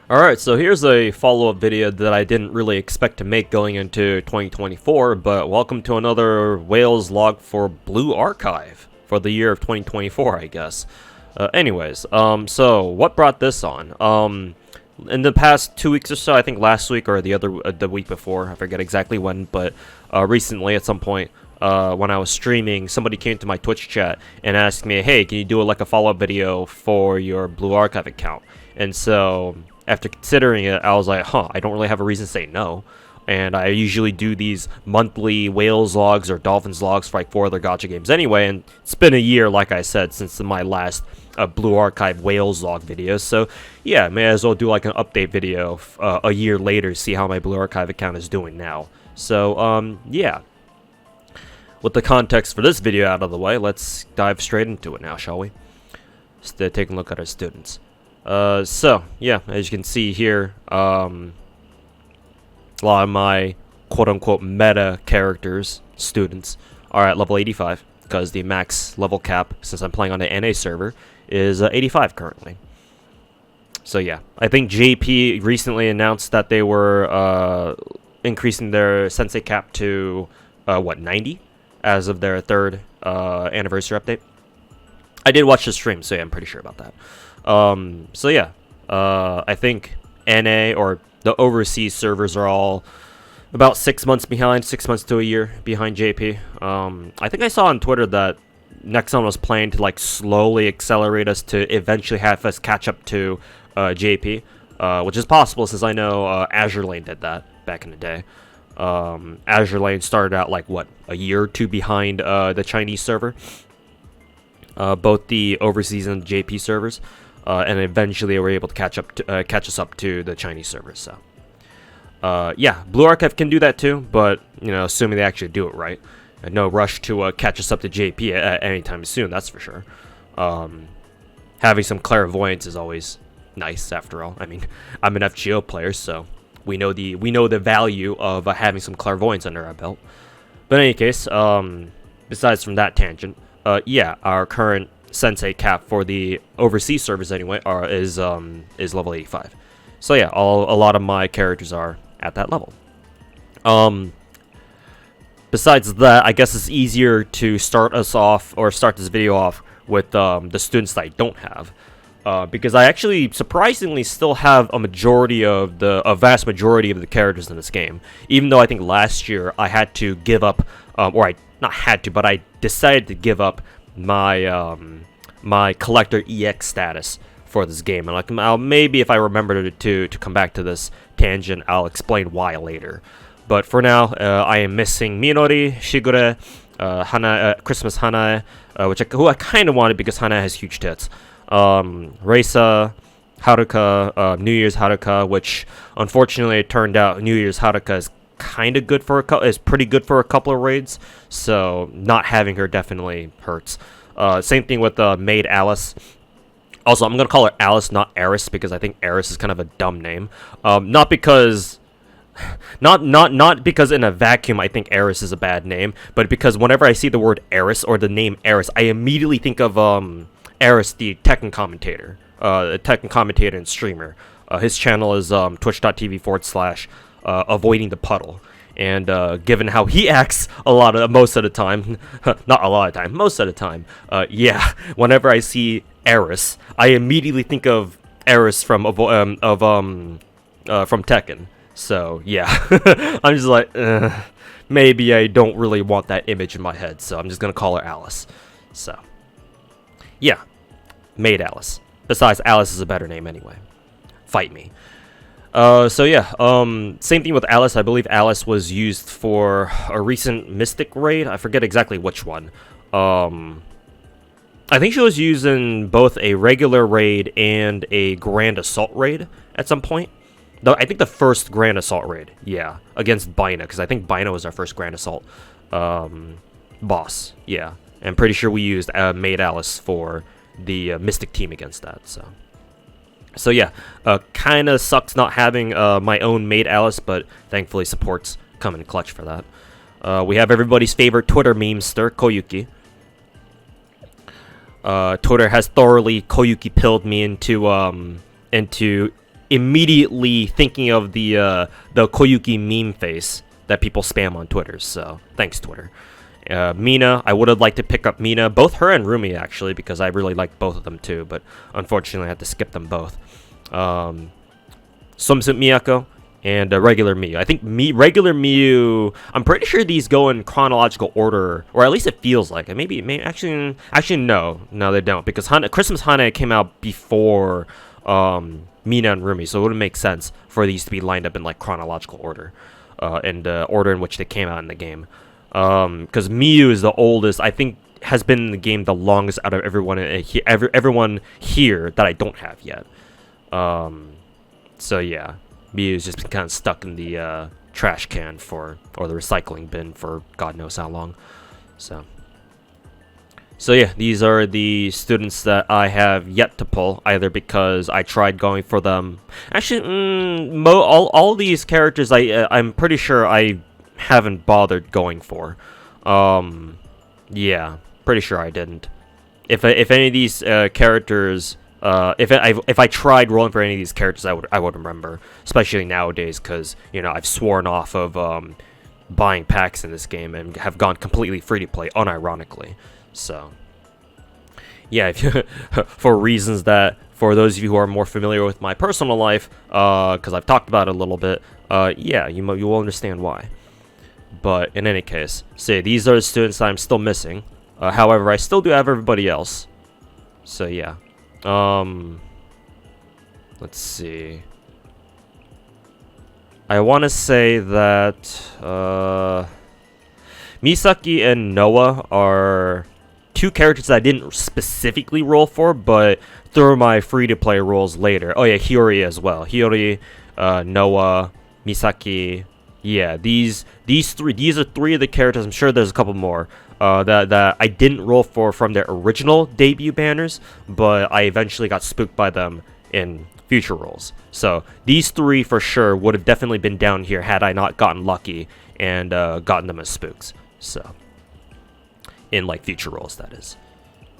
Alright, so here's a follow-up video that I didn't really expect to make going into 2024, but welcome to another Wales log for Blue Archive for the year of 2024, I guess. So what brought this on? In the past 2 weeks or so, I think last week or the week before, I forget exactly when, but recently at some point, when I was streaming, somebody came to my Twitch chat and asked me, hey, can you do a follow-up video for your Blue Archive account? And so after considering it, I was like, I don't really have a reason to say no. And I usually do these monthly Whales logs or Dolphins logs for like 4 other gacha games anyway. And it's been a year, like I said, since my last Blue Archive Whales log video. So yeah, may as well do like an update video a year later, see how my Blue Archive account is doing now. So yeah. With the context for this video out of the way, let's dive straight into it now, shall we? Just taking a look at our students. So yeah, as you can see here, a lot of my quote-unquote meta characters, students, are at level 85 because the max level cap, since I'm playing on the NA server, is 85 currently. So yeah, I think JP recently announced that they were increasing their sensei cap to 90 as of their 3rd anniversary update. I did watch the stream, so yeah, I'm pretty sure about that. So yeah, I think NA or the overseas servers are all about 6 months behind, 6 months to a year behind JP. I think I saw on Twitter that Nexon was planning to like slowly accelerate us to eventually have us catch up to JP, which is possible since I know Azure Lane did that back in the day. Azure Lane started out like what, a year or two behind the Chinese server, both the overseas and JP servers. And eventually they were able to catch us up to the Chinese servers. So, yeah, Blue Archive can do that too, but you know, assuming they actually do it right. No rush to catch us up to JP at any time soon. That's for sure. Having some clairvoyance is always nice. After all, I mean, I'm an FGO player, so we know the value of having some clairvoyance under our belt. But in any case, besides from that tangent, yeah, our current sensei cap for the overseas servers anyway is level 85. So yeah, a lot of my characters are at that level. Besides that, I guess it's easier to start this video off with the students that I don't have, because I actually surprisingly still have a vast majority of the characters in this game. Even though I think last year I had to give up, or I not had to, but I decided to give up my my collector EX status for this game, and I'll maybe, if I remember to come back to this tangent, I'll explain why later. But for now, I am missing Minori, Shigure, Christmas Hanae, who I kind of wanted because Hanae has huge tits. Reisa, Haruka, New Year's Haruka, which unfortunately it turned out New Year's Haruka is kind of good for pretty good for a couple of raids, so not having her definitely hurts. Same thing with Maid Alice. Also, I'm gonna call her Alice, not Eris, because I think Eris is kind of a dumb name. Not because in a vacuum I think Eris is a bad name, but because whenever I see the word Eris or the name Eris, I immediately think of Eris, the Tekken commentator, and streamer. His channel is twitch.tv/avoiding the puddle. And given how he acts most of the time, not a lot of time, most of the time, yeah, whenever I see Eris, I immediately think of Eris from Tekken. So yeah, I'm just like, maybe I don't really want that image in my head, so I'm just gonna call her Alice. So yeah, Maid Alice. Besides, Alice is a better name anyway. Fight me. So yeah, same thing with Alice. I believe Alice was used for a recent Mystic raid. I forget exactly which one. I think she was used in both a regular raid and a Grand Assault raid at some point. I think the first Grand Assault raid, yeah, against Bina, because I think Bina was our first Grand Assault boss. Yeah, I'm pretty sure we used Maid Alice for the Mystic team against that, So yeah, kind of sucks not having my own Maid Alice, but thankfully supports come in clutch for that. We have everybody's favorite Twitter memester, Koyuki. Twitter has thoroughly Koyuki pilled me into immediately thinking of the Koyuki meme face that people spam on Twitter. So thanks, Twitter. Mina, I would have liked to pick up Mina, both her and Rumi actually, because I really like both of them too, but unfortunately I had to skip them both. Swimsuit Miyako and regular Miyu. I think regular Miyu, I'm pretty sure these go in chronological order, or at least it feels like it. Maybe actually no, they don't, because Christmas Hana came out before Mina and Rumi, so it wouldn't make sense for these to be lined up in like chronological order, and the order in which they came out in the game. Because Miyu is the oldest, I think, has been in the game the longest out of everyone here that I don't have yet. So yeah, Miyu's just been kind of stuck in the trash can or the recycling bin for God knows how long. So yeah, these are the students that I have yet to pull, either because I tried going for them. Actually, all these characters I'm pretty sure I haven't bothered going for. Yeah, pretty sure I didn't. If any of these characters, if I tried rolling for any of these characters, I would remember, especially nowadays, because I've sworn off of buying packs in this game and have gone completely free to play, unironically. So yeah, for reasons that, for those of you who are more familiar with my personal life, because I've talked about it a little bit, yeah, you will understand why. But in any case, these are the students I'm still missing. However, I still do have everybody else. So yeah. Let's see. I want to say that Misaki and Noah are two characters that I didn't specifically roll for, but through my free-to-play rolls later. Oh yeah, Hiyori as well. Hiyori, Noah, Misaki. Yeah, these are three of the characters. I'm sure there's a couple more that I didn't roll for from their original debut banners, but I eventually got spooked by them in future rolls. So these three for sure would have definitely been down here had I not gotten lucky and gotten them as spooks. So in like future rolls, that is.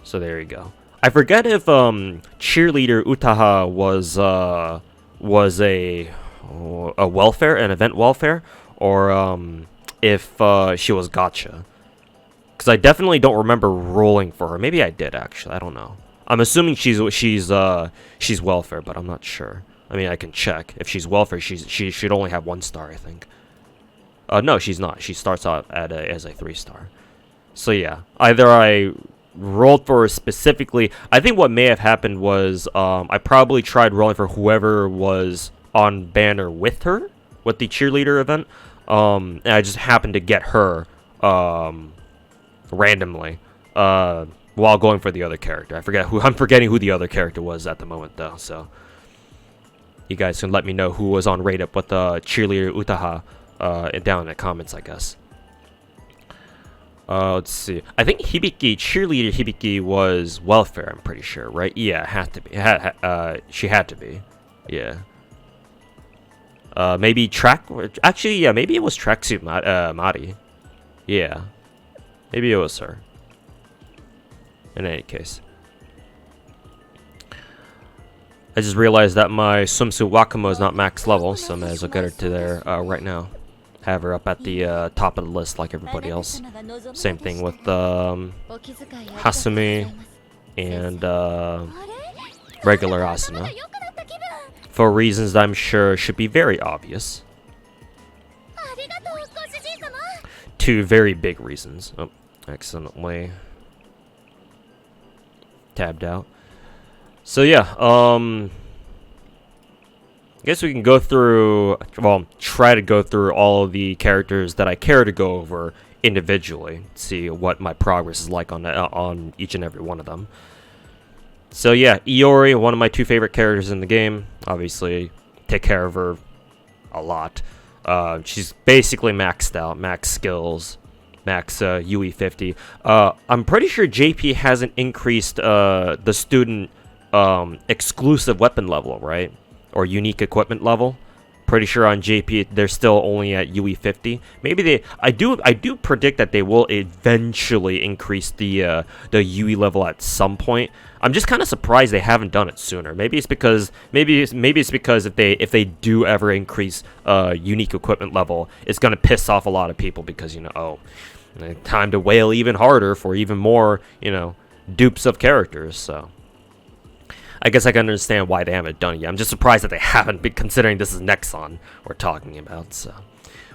So there you go. I forget if cheerleader Utaha was a welfare, an event welfare, or if she was gacha, because I definitely don't remember rolling for her. Maybe I did, actually, I don't know. I'm assuming she's welfare, but I'm not sure. I mean, I can check. If she's welfare, she should only have 1 star, I think. No, she's not. She starts out as a 3-star. So yeah, either I rolled for her specifically. I think what may have happened was I probably tried rolling for whoever was on banner with her, with the cheerleader event, and I just happened to get her randomly while going for the other character. I'm forgetting who the other character was at the moment though, so you guys can let me know who was on raid up with the cheerleader Utaha down in the comments, I guess. Let's see. I think cheerleader Hibiki was welfare, I'm pretty sure, right? Yeah, it had to be. She had to be. Yeah. Maybe actually, yeah, maybe it was Tracksuit Mari. Yeah. Maybe it was her. In any case. I just realized that my swimsuit Wakamo is not max level, so I may as well get her to there right now. Have her up at the top of the list like everybody else. Same thing with Hasumi and regular Asuna. For reasons that I'm sure should be very obvious. 2 very big reasons. Oh, accidentally tabbed out. So yeah, I guess we can go through, well, try to go through all of the characters that I care to go over individually, see what my progress is like on each and every one of them. So yeah, Iori, one of my 2 favorite characters in the game. Obviously, take care of her a lot. She's basically maxed out, max skills, max UE 50. I'm pretty sure JP hasn't increased the student exclusive weapon level, right? Or unique equipment level. Pretty sure on JP they're still only at UE 50. Maybe they. I do predict that they will eventually increase the UE level at some point. I'm just kind of surprised they haven't done it sooner. Maybe it's because if they do ever increase unique equipment level, it's gonna piss off a lot of people because time to whale even harder for even more dupes of characters. So I guess I can understand why they haven't done it yet. I'm just surprised that they haven't, considering this is Nexon we're talking about. So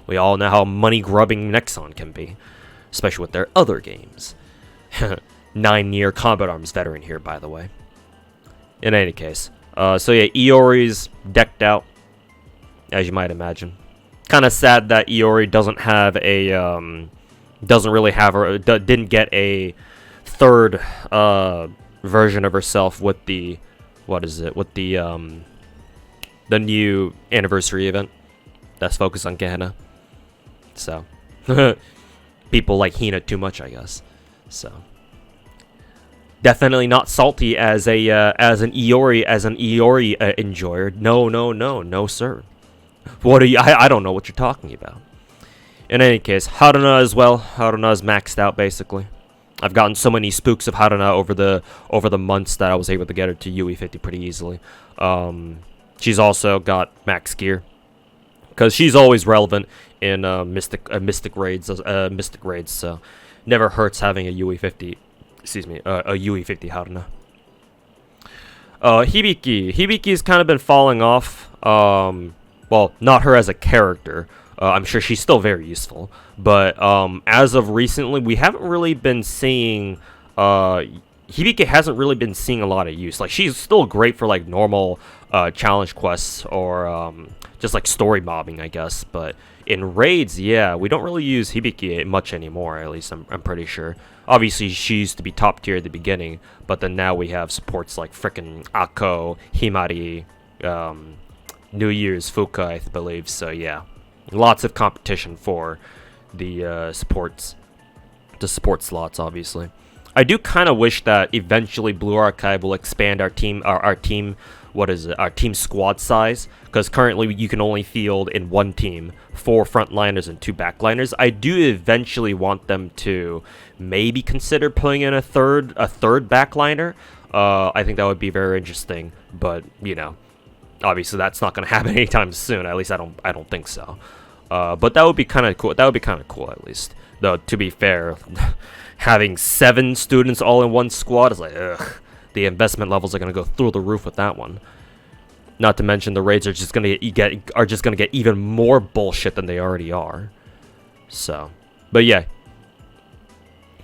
we all know how money-grubbing Nexon can be, especially with their other games. 9-year Combat Arms veteran here, by the way. In any case. So yeah, Iori's decked out, as you might imagine. Kind of sad that Iori doesn't have a... didn't get a third version of herself with the... with the new anniversary event that's focused on Gehenna. So people like Hina too much, I guess. So definitely not salty as an Iori enjoyer. No, sir. What are you? I don't know what you're talking about. In any case, Haruna as well. Haruna is maxed out basically. I've gotten so many spooks of Haruna over the months that I was able to get her to UE 50 pretty easily. She's also got max gear because she's always relevant in mystic raids. So never hurts having a UE 50. Excuse me, a UE 50 Haruna. Hibiki's kind of been falling off. Well, not her as a character. I'm sure she's still very useful, but as of recently, we haven't really been seeing. Hibiki hasn't really been seeing a lot of use. Like, she's still great for like normal challenge quests or just like story mobbing, I guess. But in raids, yeah, we don't really use Hibiki much anymore. At least I'm pretty sure. Obviously, she used to be top tier at the beginning, but then now we have supports like frickin' Akko, Himari, New Year's Fuka, I believe. So yeah. Lots of competition for the support slots, obviously. I do kind of wish that eventually Blue Archive will expand our team squad size, because currently you can only field in one team 4 frontliners and 2 backliners. I do eventually want them to maybe consider putting in a third backliner. I think that would be very interesting, but obviously that's not going to happen anytime soon. At least I don't think so. But that would be kind of cool. That would be kind of cool, at least. Though, to be fair, having 7 students all in one squad is like, ugh. The investment levels are gonna go through the roof with that one. Not to mention the raids are just gonna get even more bullshit than they already are. So, but yeah,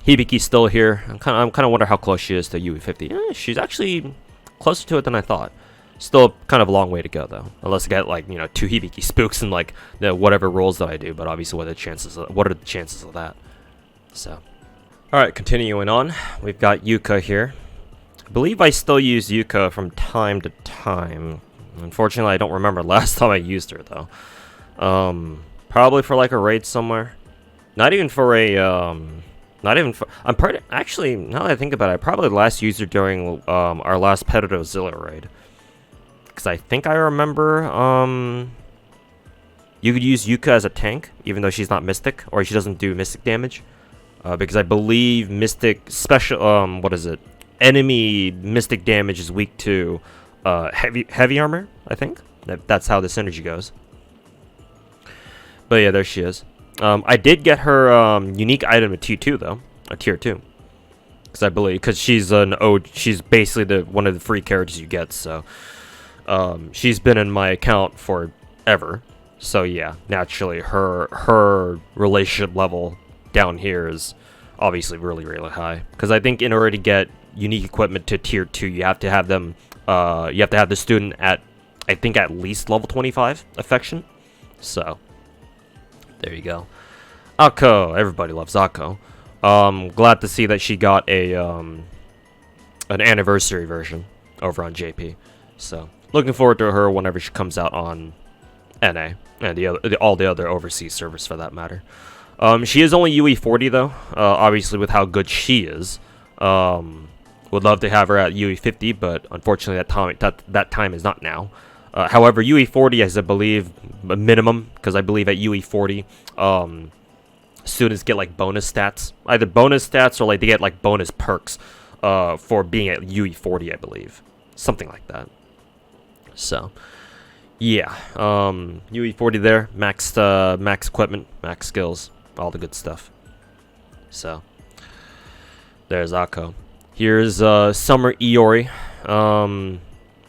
Hibiki's still here. I'm kind of wonder how close she is to UE 50. She's actually closer to it than I thought. Still kind of a long way to go though, unless I get like 2 Hibiki spooks and like whatever rolls that I do. But obviously, what are the chances of that? So, all right, continuing on, we've got Yuka here. I believe I still use Yuka from time to time. Unfortunately, I don't remember last time I used her though. Probably for like a raid somewhere. Not even for a actually, now that I think about it, I probably last used her during our last Pedozilla raid. Because I think I remember you could use Yuka as a tank, even though she's not Mystic, or she doesn't do Mystic damage. Because I believe Mystic special, enemy Mystic damage is weak to heavy armor, I think. That's how the synergy goes. But yeah, there she is. I did get her unique item at tier 2 though, a tier 2. Because she's she's basically one of the free characters you get, so she's been in my account forever. So yeah, naturally her relationship level down here is obviously really high. Because I think in order to get unique equipment to tier 2, you have to have them you have to have the student at, I think, at least level 25 affection. So there you go. Akko, everybody loves Akko. Glad to see that she got a an anniversary version over on JP. So looking forward to her whenever she comes out on NA and all the other overseas servers for that matter. She is only UE 40 though. Obviously, with how good she is, would love to have her at UE 50, but unfortunately that time is not now. However, UE40 is, I believe, a minimum, because I believe at UE40, students get like bonus stats, either bonus stats or like they get like bonus perks for being at UE40, I believe, something like that. So yeah, UE40 there, max equipment, max skills, all the good stuff. So there's Akko. Here's Summer Iori,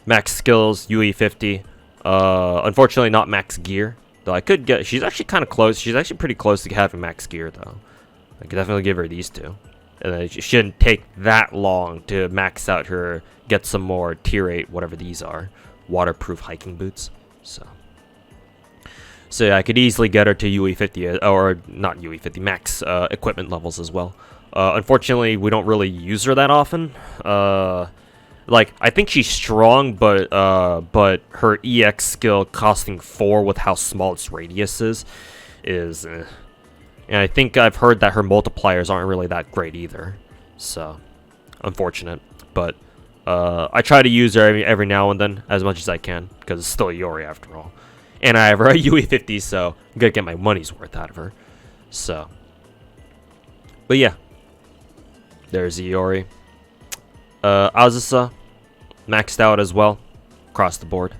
max skills, UE50. Unfortunately not max gear, though I could get, she's actually kind of close. She's actually pretty close to having max gear, though. I could definitely give her these two. And it shouldn't take that long to max out her, get some more tier 8, whatever these are, waterproof hiking boots. So yeah, I could easily get her to UE50, or not UE50, max equipment levels as well. Unfortunately, we don't really use her that often. Like, I think she's strong, but her EX skill costing 4 with how small its radius is and I think I've heard that her multipliers aren't really that great either. So, unfortunate. But, I try to use her every now and then, as much as I can, because it's still Iori after all. And I have her at UE50, so I'm gonna get my money's worth out of her. So, but yeah. There's Iori. Azusa, maxed out as well, across the board.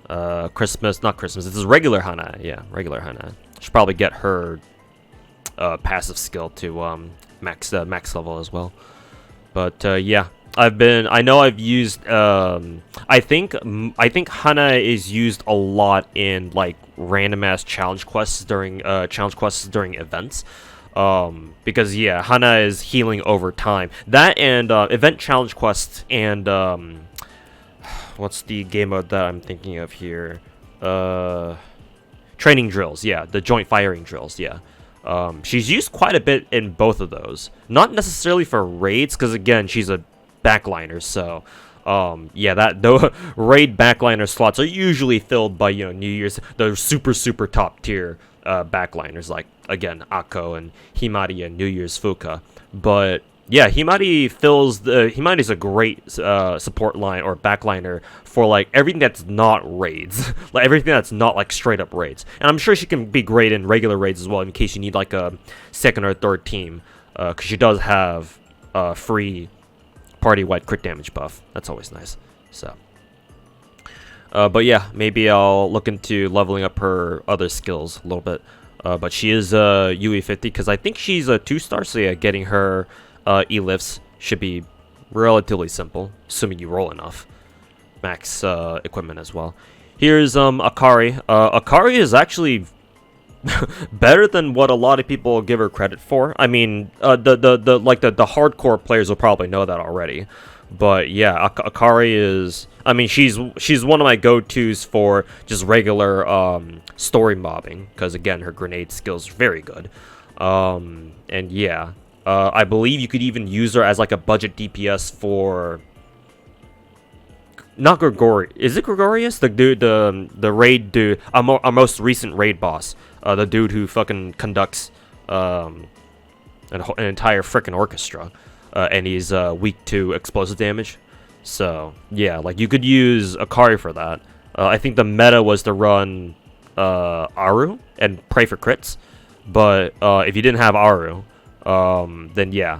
Not Christmas, this is regular Hana, yeah, regular Hana. Should probably get her passive skill to max level as well. But yeah, I know I've used I think Hana is used a lot in like random ass challenge quests during events. Because yeah, Hana is healing over time. That and event challenge quests and what's the game mode that I'm thinking of here? Training drills, yeah, the joint firing drills, yeah. She's used quite a bit in both of those. Not necessarily for raids, because again, she's a backliner, so yeah, the raid backliner slots are usually filled by, you know, New Year's, the super top tier backliners, like again Akko and Himari and New Year's Fuka. But yeah, Himari's a great support line or backliner for like everything that's not raids, like everything that's not like straight up raids. And I'm sure she can be great in regular raids as well, in case you need like a second or third team, because she does have free party-wide crit damage buff. That's always nice. So but yeah, maybe I'll look into leveling up her other skills a little bit. But she is UE50, because I think she's a 2-star, so yeah, getting her E-lifts should be relatively simple, assuming you roll enough. Max equipment as well. Here's Akari. Akari is actually better than what a lot of people give her credit for. I mean, the hardcore players will probably know that already. But yeah, Akari is, I mean, she's one of my go-tos for just regular story mobbing, because again, her grenade skills are very good. And yeah, I believe you could even use her as like a budget DPS for, not Gregorius, is it Gregorius? The dude, the raid dude, our most recent raid boss, the dude who fucking conducts an entire frickin' orchestra. And he's weak to explosive damage. So, yeah, like, you could use Akari for that. I think the meta was to run Aru and pray for crits. But if you didn't have Aru, then yeah,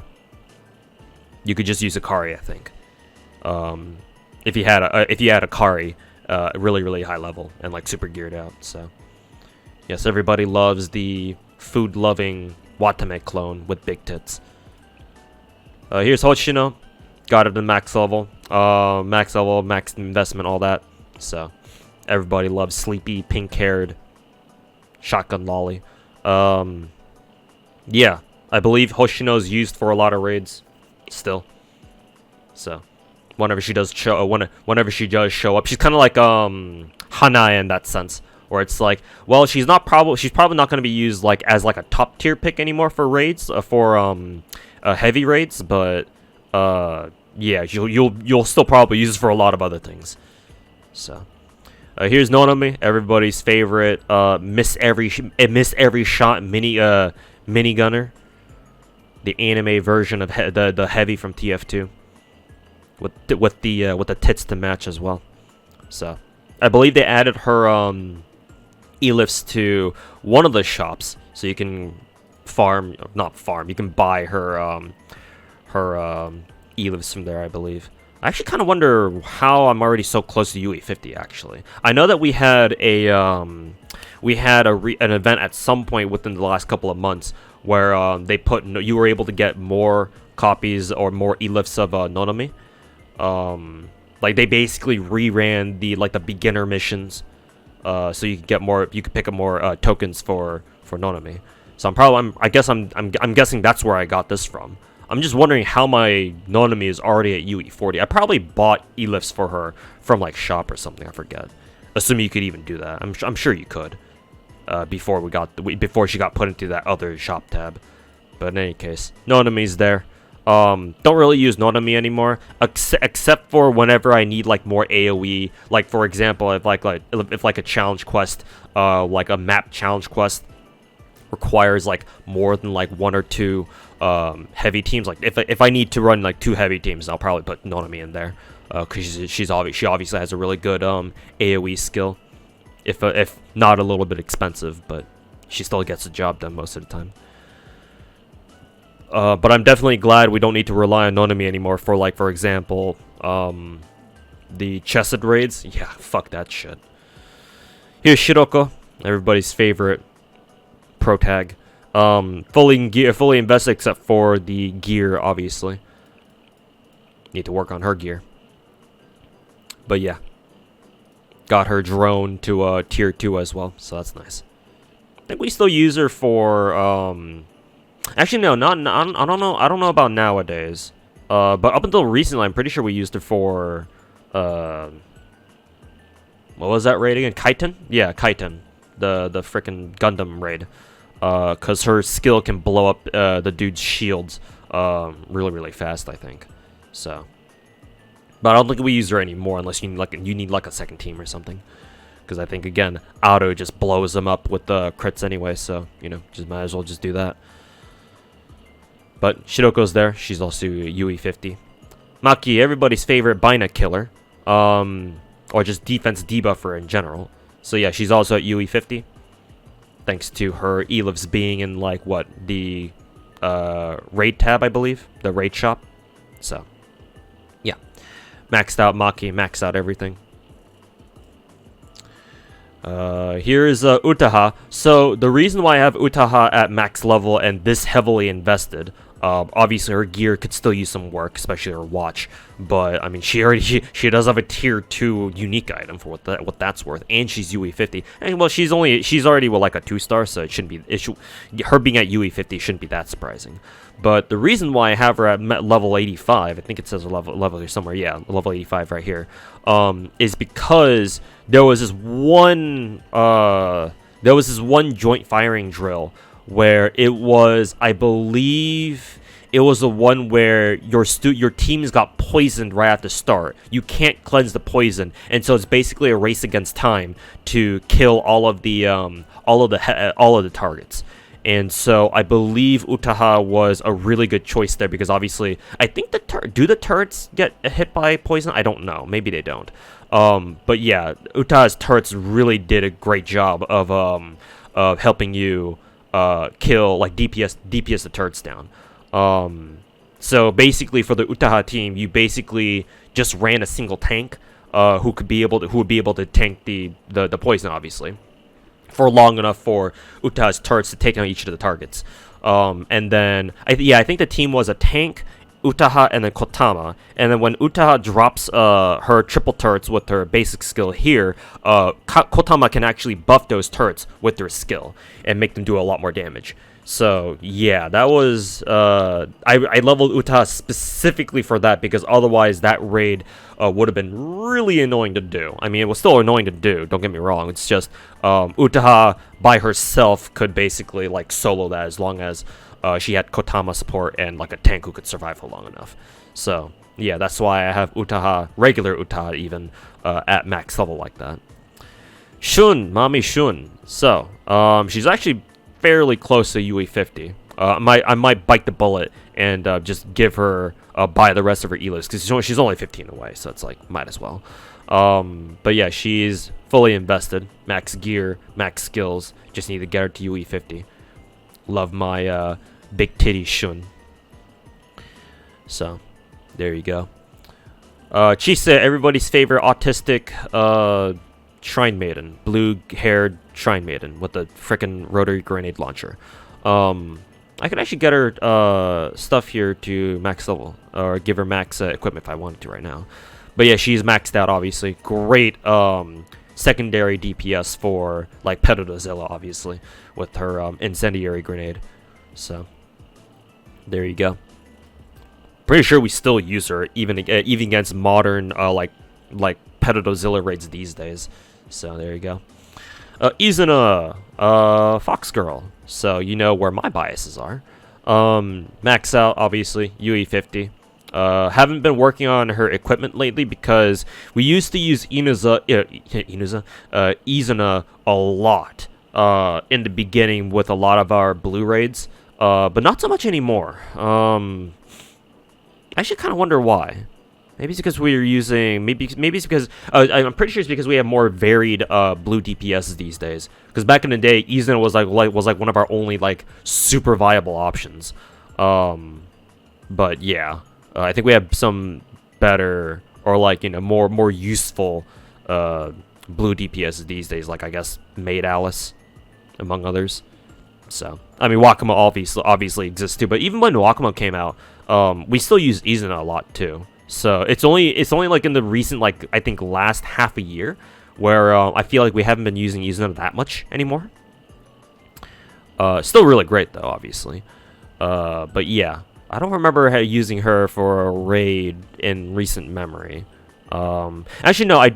you could just use Akari, I think. If you had Akari, really high level and like super geared out. So, yes, everybody loves the food-loving Watame clone with big tits. Here's Hoshino, got it to max level, max investment, all that. So, everybody loves sleepy, pink-haired, shotgun lolly. Yeah, I believe Hoshino's used for a lot of raids, still. So, whenever she does show up, she's kind of like Hana in that sense, where it's like, well, she's probably not going to be used like as like a top tier pick anymore for raids, heavy raids, but yeah, you'll still probably use it for a lot of other things. So here's Nonami, everybody's favorite miss every shot mini gunner, the anime version of the heavy from TF2, with the tits to match as well. So I believe they added her elifs to one of the shops, so you can not farm, you can buy her elifs from there, I believe. I actually kind of wonder how I'm already so close to UE50. Actually, I know that we had an event at some point within the last couple of months where you were able to get more copies or more elifs of Nonami. Like they basically reran the beginner missions, so you could get more. You could pick up more tokens for Nonami. So I'm guessing that's where I got this from. I'm just wondering how my Nonami is already at UE40. I probably bought elifs for her from like shop or something. I forget. Assuming you could even do that. I'm sure you could. Before she got put into that other shop tab. But in any case, Nonami's there. Don't really use Nonami anymore, except for whenever I need like more AoE. Like for example, if a challenge quest, like a map challenge quest, requires like more than like 1 or 2 heavy teams. Like if I need to run like 2 heavy teams, I'll probably put Nonami in there, because she obviously has a really good AoE skill. If not a little bit expensive, but she still gets the job done most of the time. But I'm definitely glad we don't need to rely on Nonami anymore for, like, for example, the chested raids. Yeah, fuck that shit. Here's Shiroko, everybody's favorite pro tag. Fully invested except for the gear, obviously. Need to work on her gear. But yeah. Got her drone to tier 2 as well, so that's nice. I think we still use her for actually no, I don't know about nowadays. But up until recently, I'm pretty sure we used her for what was that raid again? Kaiten? Yeah, Kaiten. The frickin' Gundam raid. Cause her skill can blow up the dude's shields really fast, I think. So, but I don't think we use her anymore unless you need like a second team or something. Because I think again, auto just blows them up with the crits anyway, so you know, just might as well just do that. But Shiroko's there. She's also UE50. Maki, everybody's favorite Bina killer, or just defense debuffer in general. So yeah, she's also at UE50. Thanks to her elifs being in like what, the raid tab, I believe, the raid shop. So yeah, maxed out Maki, maxed out everything. Here's Utaha. So the reason why I have Utaha at max level and this heavily invested, obviously her gear could still use some work, especially her watch. But I mean, she does have a tier 2 unique item for what that's worth, and she's UE50. And well, she's already with like a 2-star, so it shouldn't be her being at UE50 shouldn't be that surprising. But the reason why I have her at level 85, I think it says level here somewhere, yeah, level 85 right here, is because there was this one joint firing drill where it was, I believe, it was the one where your teams got poisoned right at the start. You can't cleanse the poison, and so it's basically a race against time to kill all of the targets. And so I believe Utaha was a really good choice there, because obviously I think do the turrets get hit by poison? I don't know. Maybe they don't. But yeah, Utaha's turrets really did a great job of helping you kill, like, DPS the turrets down. So basically for the Utaha team, you basically just ran a single tank who would be able to tank the poison, obviously, for long enough for Utaha's turrets to take out each of the targets. And then I think the team was a tank, Utaha, and then Kotama. And then when Utaha drops her triple turrets with her basic skill here, Kotama can actually buff those turrets with their skill and make them do a lot more damage. So yeah, that was I leveled Utaha specifically for that, because otherwise that raid would have been really annoying to do. I mean, it was still annoying to do, don't get me wrong. It's just Utaha by herself could basically like solo that, as long as she had Kotama support and like a tank who could survive for long enough. So yeah, that's why I have Utaha, regular Utaha even, at max level like that. Shun, Mami Shun. So she's actually fairly close to UE50. I might bite the bullet and just give her buy the rest of her elifs, because she's only 15 away, so it's like, might as well. But yeah, she's fully invested. Max gear, max skills. Just need to get her to UE 50. Love my big titty Shun. So, there you go. Chisa, everybody's favorite autistic shrine maiden, blue-haired shrine maiden with a frickin' rotary grenade launcher. I could actually get her stuff here to max level, or give her max equipment if I wanted to right now. But yeah, she's maxed out, obviously. Great secondary DPS for like Pedodozilla, obviously, with her incendiary grenade. So there you go. Pretty sure we still use her even against modern like Pedodozilla raids these days. So there you go. Izuna, Fox Girl. So you know where my biases are. Max out, obviously, UE 50. Haven't been working on her equipment lately because we used to use Izuna a lot in the beginning with a lot of our blue raids, but not so much anymore. I actually kind of wonder why. Maybe it's because we're using maybe it's because I'm pretty sure it's because we have more varied blue DPS these days. Because back in the day, Izuna was like one of our only like super viable options. But yeah. I think we have some better, or like, you know, more useful blue DPS these days, like I guess Maid Alice, among others. So I mean, Wakamo obviously exists too, but even when Wakamo came out, we still use Izuna a lot too. So it's only like in the recent, like I think last half a year, where I feel like we haven't been using Izuna that much anymore. Still really great though, obviously. But yeah. I don't remember using her for a raid in recent memory. Actually, no, I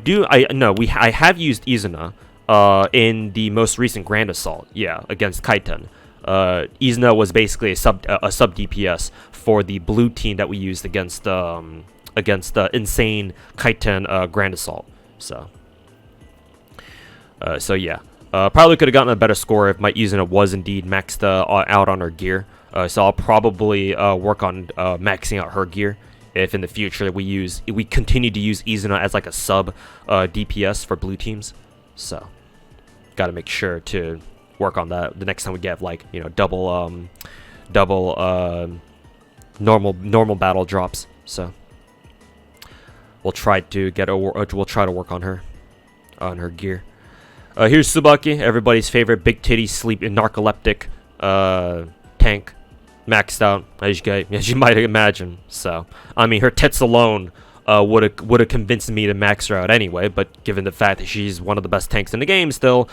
have used Izuna in the most recent Grand Assault. Yeah, against Kaiten. Izuna was basically a sub DPS for the blue team that we used against insane Kaiten Grand Assault. So yeah, probably could have gotten a better score if my Izuna was indeed maxed out on her gear. So I'll probably work on maxing out her gear if in the future we continue to use Izuna as like a sub DPS for blue teams. So gotta make sure to work on that the next time we get like, you know, double normal battle drops. So we'll try to work on her gear. Here's Tsubaki, everybody's favorite big titty sleep narcoleptic tank. Maxed out, as you might imagine. So, I mean, her tits alone would have convinced me to max her out anyway. But given the fact that she's one of the best tanks in the game, still,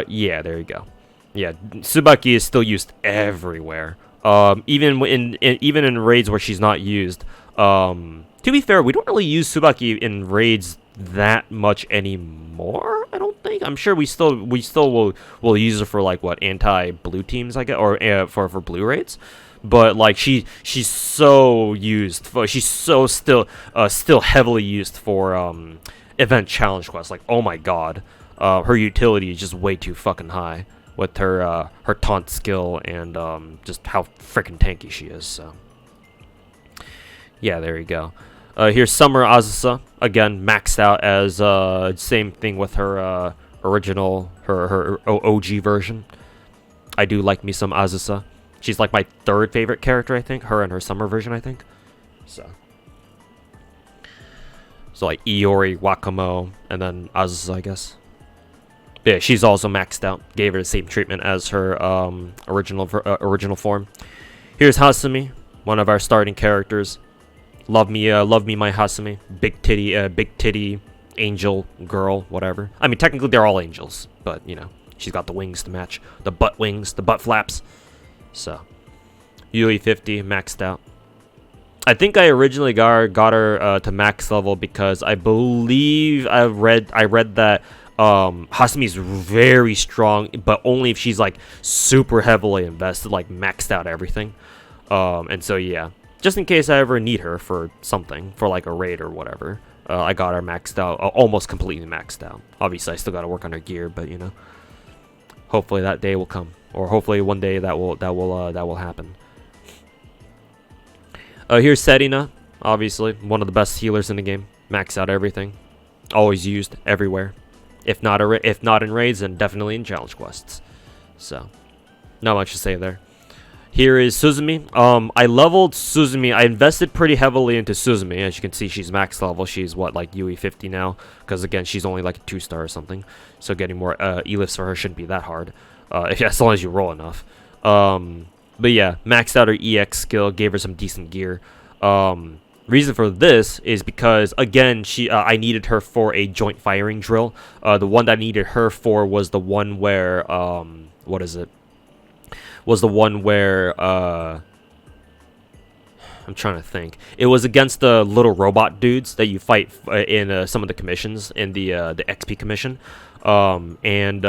yeah, there you go. Yeah, Tsubaki is still used everywhere. Even in raids where she's not used. To be fair, we don't really use Tsubaki in raids that much anymore. I don't think. I'm sure we still will use her for like what, anti-blue teams, I guess, or for blue raids. But like she's so used for, she's so still heavily used for event challenge quests. Like, oh my god, her utility is just way too fucking high with her taunt skill and just how freaking tanky she is. So yeah, there you go. Here's Summer Azusa, again maxed out as same thing with her original her OG version. I do like me some Azusa. She's like my third favorite character, I think. Her and her summer version, I think. So like Iori, Wakamo, and then Azusa, I guess. Yeah, she's also maxed out. Gave her the same treatment as her original form. Here's Hasumi, one of our starting characters. Love me my Hasumi. Big titty angel girl, whatever. I mean, technically they're all angels, but you know, she's got the wings to match. The butt wings, the butt flaps. So, UE 50 maxed out. I think I originally got her to max level because I believe I read that Hasumi is very strong, but only if she's like super heavily invested, like maxed out everything. And so yeah, just in case I ever need her for something, for like a raid or whatever, I got her maxed out, almost completely maxed out. Obviously, I still got to work on her gear, but you know, hopefully that day will come. Or hopefully one day that will happen. Here's Serena, obviously one of the best healers in the game. Max out everything. Always used everywhere. If not in raids, then definitely in challenge quests. So, not much to say there. Here is Suzumi. I leveled Suzumi. I invested pretty heavily into Suzumi. As you can see, she's max level. She's what, like UE 50 now? Because again, she's only like a 2-star or something. So getting more E-lifts for her shouldn't be that hard, as long as you roll enough. But yeah, maxed out her EX skill, gave her some decent gear. Reason for this is because again, I needed her for a joint firing drill. The one that I needed her for was the one where what is it? Was the one where I'm trying to think. It was against the little robot dudes that you fight in some of the commissions in the XP commission, and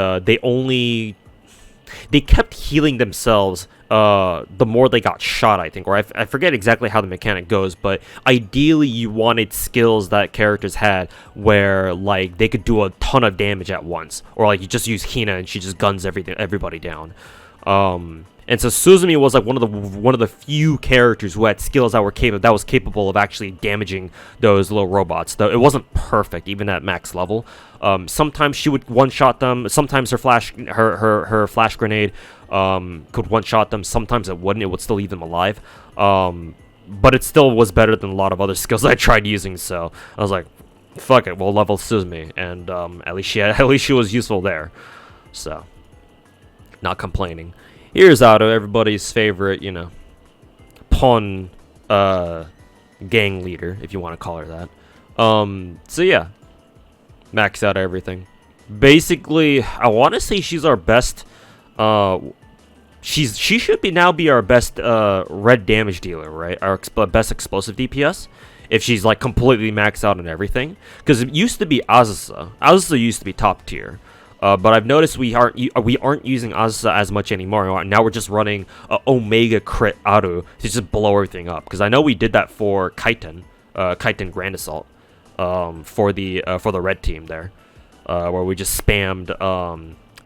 they kept healing themselves the more they got shot, I think, or I forget exactly how the mechanic goes, but ideally you wanted skills that characters had where like they could do a ton of damage at once, or like you just use Hina and she just guns everybody down. And so Suzumi was like one of the few characters who had skills that was capable of actually damaging those little robots. Though it wasn't perfect, even at max level. Sometimes she would one-shot them. Sometimes her flash grenade could one-shot them. Sometimes it wouldn't. It would still leave them alive. But it still was better than a lot of other skills I tried using. So I was like, fuck it, we'll level Suzumi, and at least she was useful there. So, not complaining. Here's Otto, everybody's favorite, you know, pawn gang leader, if you want to call her that. So yeah, max out everything. Basically, I want to say she's our best. She should now be our best red damage dealer, right? Our best explosive DPS. If she's like completely maxed out on everything, because it used to be Azusa. Azusa used to be top tier. But I've noticed we aren't using Azusa as much anymore. Now we're just running Omega Crit Aru to just blow everything up. Because I know we did that for Kaiten Grand Assault, for the red team there, where we just spammed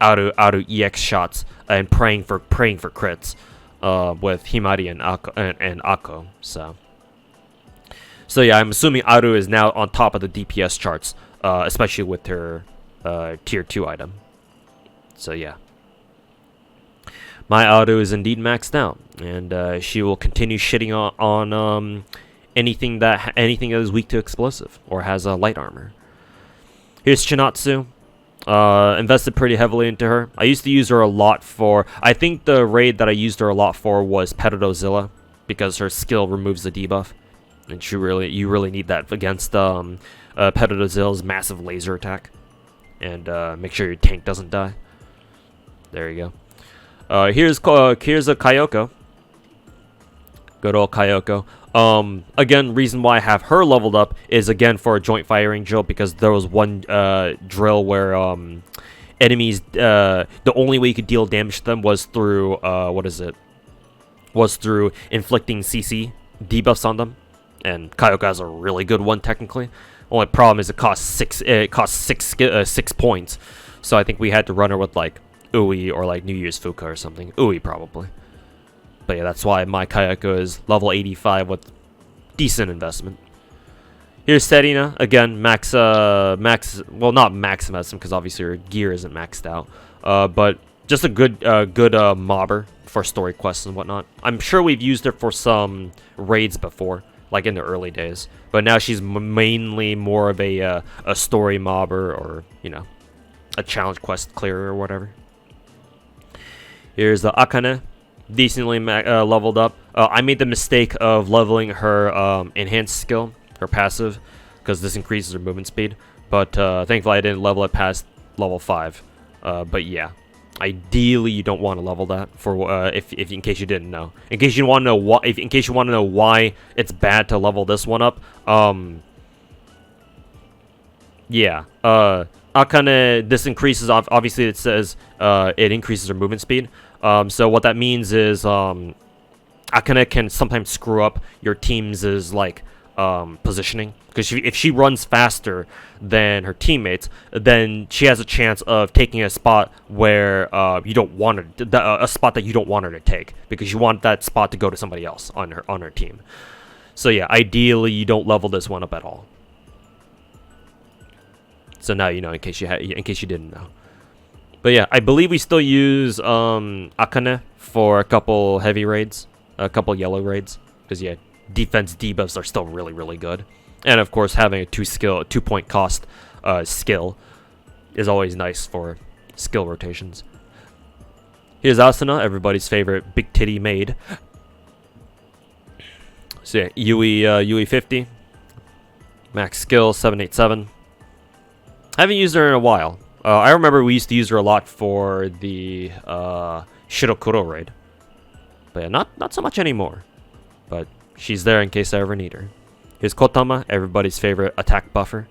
Aru EX shots and praying for crits with Himari and Akko. So yeah, I'm assuming Aru is now on top of the DPS charts, especially with her tier 2 item. So yeah, my auto is indeed maxed out, and she will continue shitting on anything that is weak to explosive or has a light armor. Here's Chinatsu. Invested pretty heavily into her. I used to use her a lot for, I think the raid that I used her a lot for was Pedodozilla, because her skill removes the debuff, and you really need that against Pedodozilla's massive laser attack. And make sure your tank doesn't die. There you go. Here's a Kyoko. Good old Kyoko. Again, reason why I have her leveled up is again for a joint firing drill, because there was one drill where enemies, the only way you could deal damage to them was through was through inflicting CC debuffs on them, and Kyoko has a really good one technically. Only problem is it costs six points, so I think we had to run her with like Ui or like New Year's Fuka or something. Ui probably, but yeah, that's why my Kyoko is level 85 with decent investment. Here's Serena again, well, not maximism because obviously her gear isn't maxed out, but just a good mobber for story quests and whatnot. I'm sure we've used her for some raids before, like in the early days, but now she's mainly more of a story mobber, or you know, a challenge quest clearer or whatever. Here's the Akane, decently leveled up. I made the mistake of leveling her enhanced skill, her passive, because this increases her movement speed, but thankfully I didn't level it past level 5. But yeah, ideally you don't want to level that for if in case you didn't know. In case you want to know why it's bad to level this one up. Yeah. Akane, this increases, obviously it says it increases her movement speed. So what that means is Akane can sometimes screw up your team's like positioning, because if she runs faster than her teammates, then she has a chance of taking a spot where you don't want her, a spot that you don't want her to take, because you want that spot to go to somebody else on her team. So yeah, ideally you don't level this one up at all. So now you know, in case you didn't know. But yeah, I believe we still use Akane for a couple heavy raids, a couple yellow raids, because yeah, defense debuffs are still really good. And of course, having a 2-point cost skill is always nice for skill rotations. Here's Asuna, everybody's favorite big titty maid. So yeah, Yui 50, max skill 787. Haven't used her in a while. I remember we used to use her a lot for the Shirokuro raid, but yeah, not so much anymore. But she's there in case I ever need her. Here's Kotama, everybody's favorite attack buffer.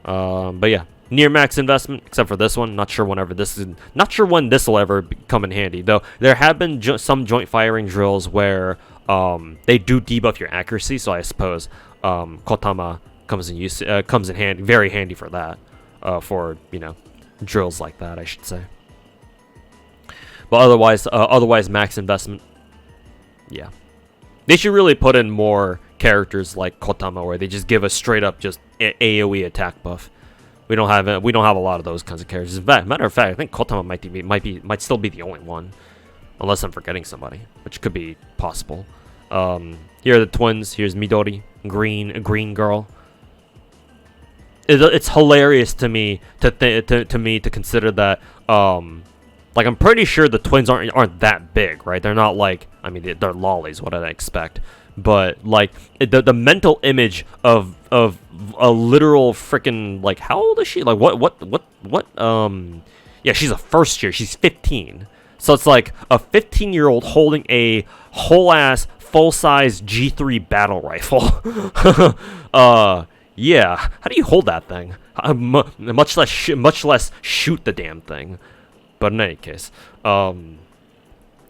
But yeah, near max investment, except for this one. Not sure when this will ever come in handy. Though there have been some joint firing drills where they do debuff your accuracy, so I suppose Kotama comes in handy, very handy for that. For drills like that, I should say. But otherwise max investment. Yeah, they should really put in more characters like Kotama, where they just give us straight up just AOE attack buff. We don't have a lot of those kinds of characters. In fact, matter of fact, I think Kotama might still be the only one, unless I'm forgetting somebody, which could be possible. Here are the twins. Here's Midori, a green girl. It's hilarious to me to consider that. Like, I'm pretty sure the twins aren't that big, right? They're not like, I mean, they're lollies. What did I expect? But like the mental image of a literal freaking, like, how old is she? Like what? Yeah, she's a first year. She's 15. So it's like a 15-year-old holding a whole ass full size G3 battle rifle. Yeah, how do you hold that thing? Much less shoot the damn thing. But in any case,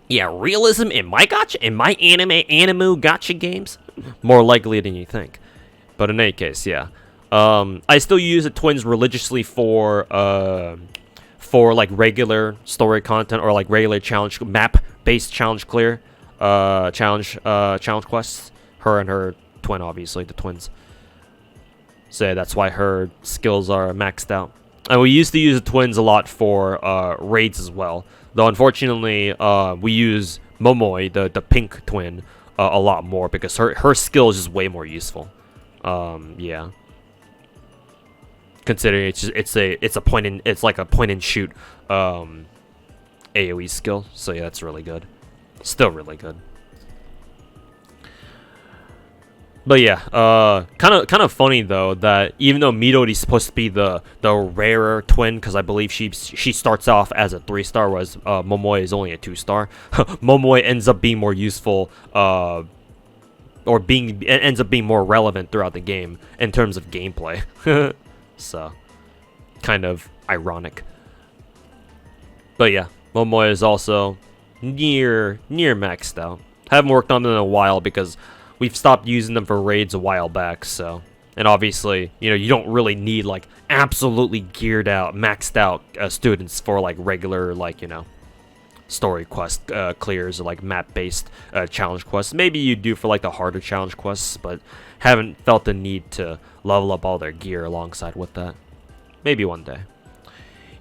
yeah, realism in my anime gacha games, more likely than you think. But in any case, yeah, I still use the twins religiously for like regular story content or like regular challenge map-based challenge clear, challenge quests. Her and her twin, obviously the twins. So that's why her skills are maxed out. And we used to use the twins a lot for raids as well. Though unfortunately, we use Momoi, the pink twin, a lot more because her skill is just way more useful. Yeah. Considering it's like a point and shoot AoE skill. So yeah, that's really good. Still really good. But yeah, kind of funny though that even though Midori's supposed to be the rarer twin, because I believe she starts off as a 3-star, whereas Momoi is only a 2-star. Momoi ends up being more useful, or ends up being more relevant throughout the game in terms of gameplay. So, kind of ironic. But yeah, Momoi is also near maxed out. Haven't worked on them in a while because we've stopped using them for raids a while back, so. And obviously, you don't really need, like, absolutely geared out, maxed out students for, like, regular, like, story quest clears or, like, map-based challenge quests. Maybe you do for, like, the harder challenge quests, but haven't felt the need to level up all their gear alongside with that. Maybe one day.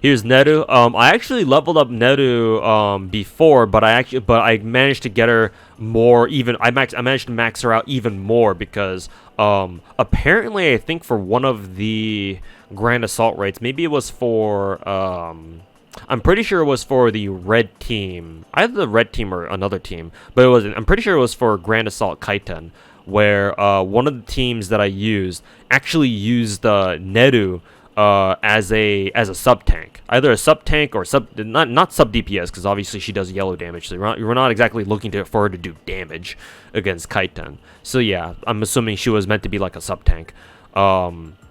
Here's Neru. I actually leveled up Neru before, but I managed to get her more even. I managed to max her out even more because apparently I think for one of the Grand Assault raids, maybe it was for I'm pretty sure it was for the red team, either the red team or another team, but it wasn't. I'm pretty sure it was for Grand Assault Kaiten, where one of the teams that I used actually used Neru as a sub tank, either a sub tank or not sub DPS, because obviously she does yellow damage. So we're not exactly looking for her to do damage against Kaiten. So yeah, I'm assuming she was meant to be like a sub tank.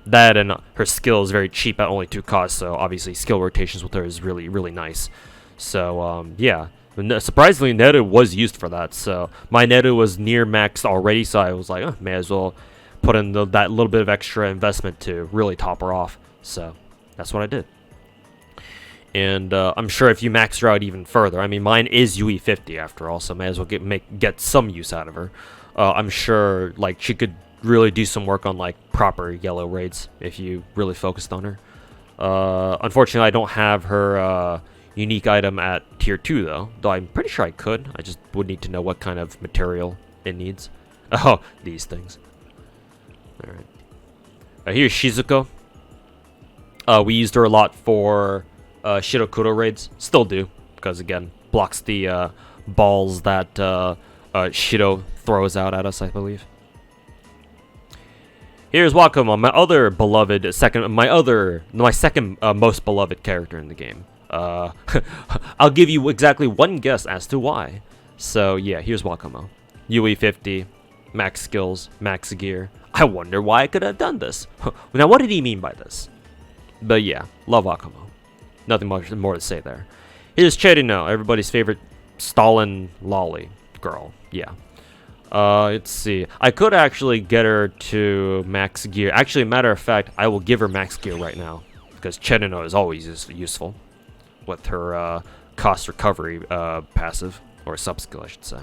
That and her skill is very cheap at only 2 costs. So obviously skill rotations with her is really nice. So yeah, surprisingly Neru was used for that. So my Neru was near maxed already. So I was like, oh, may as well put in that little bit of extra investment to really top her off. So that's what I did. And I'm sure if you max her out even further, I mean, mine is UE 50 after all, so may as well get some use out of her. I'm sure like she could really do some work on like proper yellow raids if you really focused on her. Unfortunately, I don't have her unique item at tier 2 though. Though I'm pretty sure I could. I just would need to know what kind of material it needs. Oh, these things. Alright. Here's Shizuko. We used her a lot for Shirokuro raids. Still do. Because again, blocks the balls that Shido throws out at us, I believe. Here's Wakuma, my other beloved my second most beloved character in the game. I'll give you exactly one guess as to why. So yeah, here's Wakuma. UE 50, max skills, max gear. I wonder why I could have done this. Now what did he mean by this? But yeah, love Wakuma. Nothing much more to say there. Here's Cherino, everybody's favorite Stalin lolly girl. Yeah. Let's see. I could actually get her to max gear. Actually, matter of fact, I will give her max gear right now. Because Cherino is always useful. With her cost recovery passive. Or sub-skill, I should say.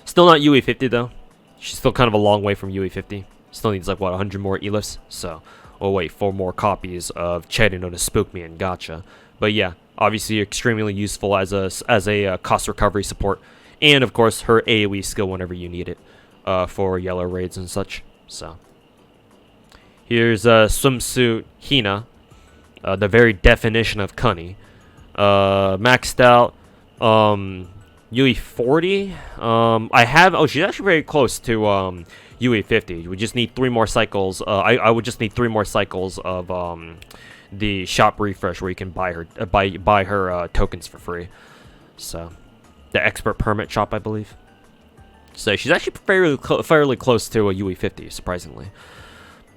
Still not UE 50 though. She's still kind of a long way from UE 50. Still needs like, what, 100 more Elifs? So, oh wait, 4 more copies of Cherino to spook me in gacha. But yeah, obviously extremely useful as a cost recovery support. And of course, her AoE skill whenever you need it for yellow raids and such. So, here's Swimsuit Hina, the very definition of cunny. Maxed out UE 40. I have. Oh, she's actually very close to UE 50. We just need 3 more cycles. I would just need 3 more cycles of the shop refresh where you can buy her buy her tokens for free. So. The expert permit shop, I believe. So she's actually fairly close to a UE 50, surprisingly.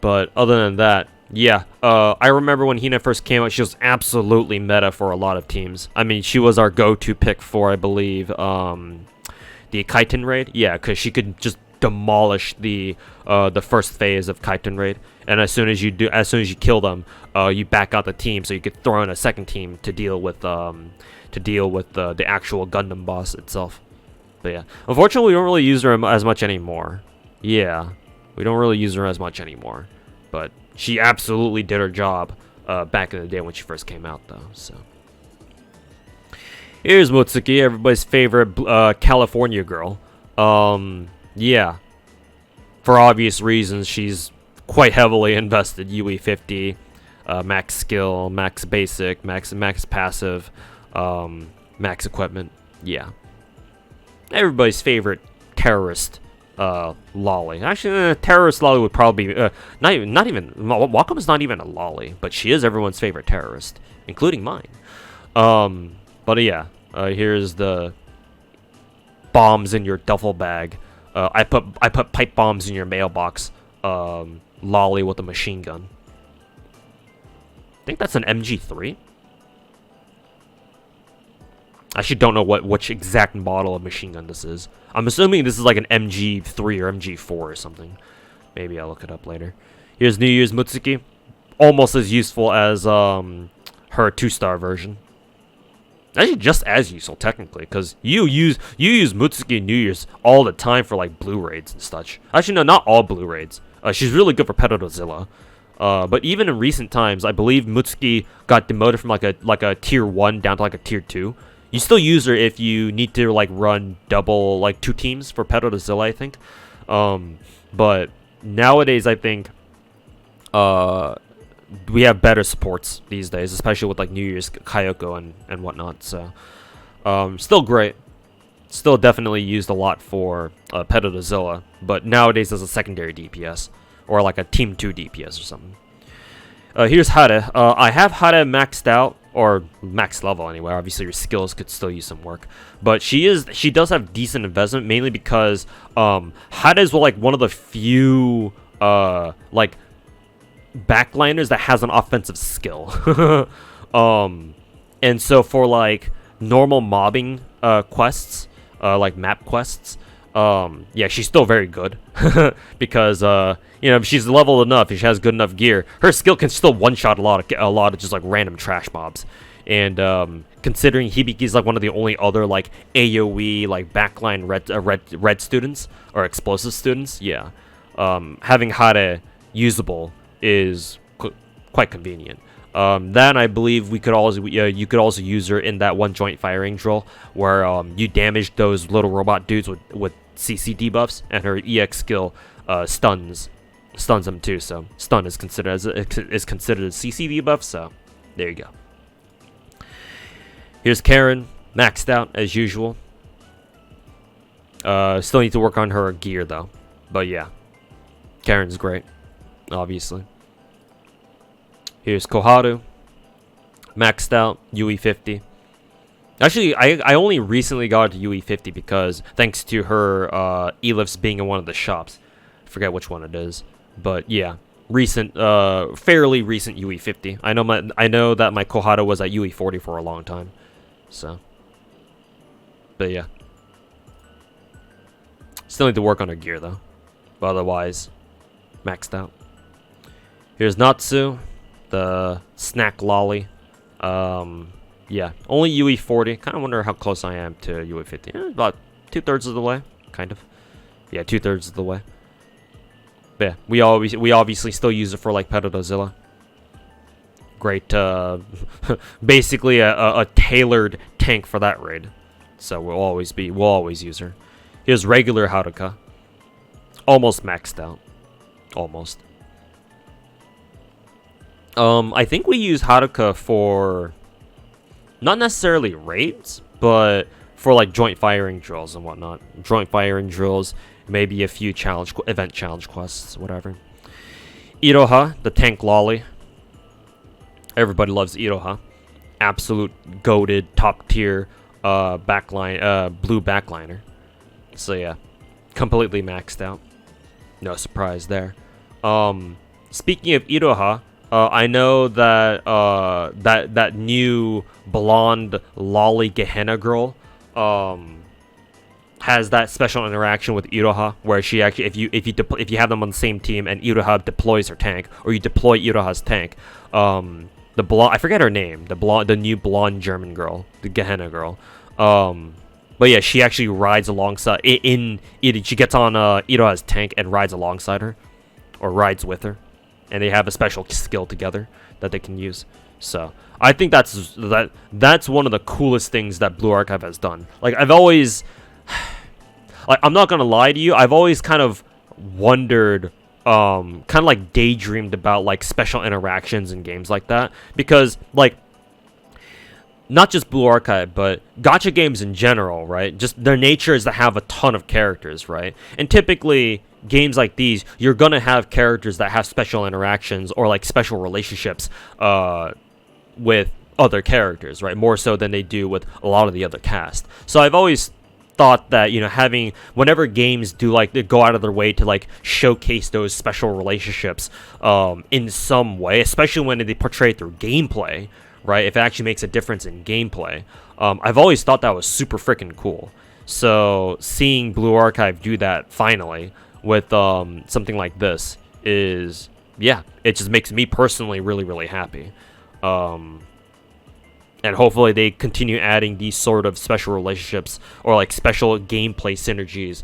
But other than that, yeah. I remember when Hina first came out, she was absolutely meta for a lot of teams. I mean, she was our go-to pick for, I believe, the Kaiten raid. Yeah, because she could just demolish the first phase of Kaiten raid, and as soon as you kill them, you back out the team, so you could throw in a second team to deal with the actual Gundam boss itself. But yeah, unfortunately, we don't really use her as much anymore. Yeah, we don't really use her as much anymore. But she absolutely did her job back in the day when she first came out, though. So here's Mutsuki, everybody's favorite California girl. Yeah, for obvious reasons, she's quite heavily invested. UE 50, max skill, max basic, max passive. Max equipment, yeah. Everybody's favorite terrorist lolly. Actually, terrorist lolly would probably be not even Wakuma's not even a lolly, but she is everyone's favorite terrorist, including mine. But yeah, here's the bombs in your duffel bag. I put pipe bombs in your mailbox. Lolly with a machine gun. I think that's an MG3. I actually don't know which exact model of machine gun this is. I'm assuming this is like an MG3 or MG4 or something. Maybe I'll look it up later. Here's New Year's Mutsuki. Almost as useful as her 2-star version. Actually, just as useful technically, because you use Mutsuki in New Year's all the time for like blue raids and such. Actually, no, not all blue raids. She's really good for Pedozilla. But even in recent times, I believe Mutsuki got demoted from like a tier 1 down to like a tier 2. You still use her if you need to like run double, like 2 teams for Pedozilla, I think. But nowadays, I think we have better supports these days, especially with like New Year's Kayoko and whatnot. So still great. Still definitely used a lot for Pedozilla, but nowadays as a secondary DPS or like a team 2 DPS or something. Here's Hade. I have Hade maxed out, or max level anyway. Obviously your skills could still use some work, but she does have decent investment, mainly because Hade is like one of the few like backliners that has an offensive skill. And so for like normal mobbing quests, like map quests, yeah, she's still very good. Because you know, if she's leveled enough, if she has good enough gear, her skill can still one-shot a lot of just like random trash mobs. And considering Hibiki's like one of the only other like AoE like backline red students or explosive students, yeah, having Hade usable is quite convenient. Then I believe we could also you could also use her in that one joint firing drill where you damage those little robot dudes with CC debuffs, and her EX skill stuns them too. So stun is considered as a CC debuff. So there you go. Here's Karen, maxed out as usual. Still need to work on her gear though, but yeah, Karen's great, obviously. Here's Koharu, maxed out, UE50. Actually, I only recently got to UE50 because thanks to her E-lifts being in one of the shops. I forget which one it is, but yeah, recent, fairly recent UE50. I know that my Koharu was at UE40 for a long time, so. But yeah, still need to work on her gear though, but otherwise, maxed out. Here's Natsu, the snack lolly. Yeah, only UE40. Kind of wonder how close I am to UE50. About 2/3 of the way, kind of. Yeah, 2/3 of the way. But yeah, we obviously still use it for like Pedodozilla. Great, basically a tailored tank for that raid. So we'll always use her. Here's regular Haruka, almost maxed out, almost. I think we use Haruka for not necessarily raids, but for like joint firing drills and whatnot. Joint firing drills, maybe a few event challenge quests, whatever. Iroha, the tank lolly. Everybody loves Iroha. Absolute goated, top tier backline, blue backliner. So yeah, completely maxed out. No surprise there. Speaking of Iroha, I know that that new blonde lolly Gehenna girl has that special interaction with Iroha, where she actually, if you have them on the same team and Iroha deploys her tank, or you deploy Iroha's tank, the blonde, I forget her name, the new blonde German girl, the Gehenna girl, but yeah, she actually rides alongside she gets on Iroha's tank and rides alongside her, or rides with her. And they have a special skill together that they can use. So I think that's one of the coolest things that Blue Archive has done. Like I've always, like I'm not gonna lie to you, I've always kind of wondered, kind of like daydreamed about like special interactions in games like that, because like not just Blue Archive, but gacha games in general, right? Just their nature is to have a ton of characters, right? And typically games like these, you're gonna have characters that have special interactions or like special relationships with other characters, right? More so than they do with a lot of the other cast. So I've always thought that, you know, having, whenever games do like, they go out of their way to like showcase those special relationships in some way, especially when they portray it through gameplay, right? If it actually makes a difference in gameplay, I've always thought that was super freaking cool. So seeing Blue Archive do that finally with something like this is, yeah, it just makes me personally really, really happy. And hopefully they continue adding these sort of special relationships or like special gameplay synergies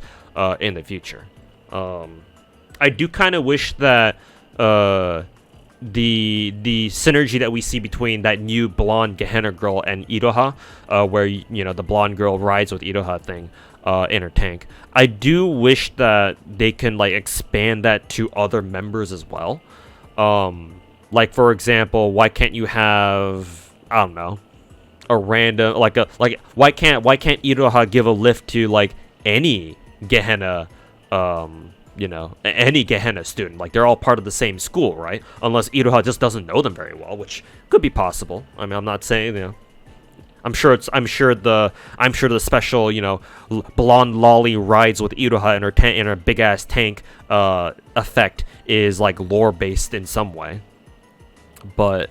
in the future. I do kind of wish that the synergy that we see between that new blonde Gehenna girl and Iroha, where, you know, the blonde girl rides with Iroha thing in her tank, I do wish that they can like expand that to other members as well. Like for example, why can't you have, I don't know, a random like why can't Iroha give a lift to like any Gehenna, you know, any Gehenna student? Like they're all part of the same school, right? Unless Iroha just doesn't know them very well, which could be possible. I mean, I'm not saying, you know, I'm sure the special, you know, blonde lolly rides with Iroha in her big ass tank effect is like lore based in some way. But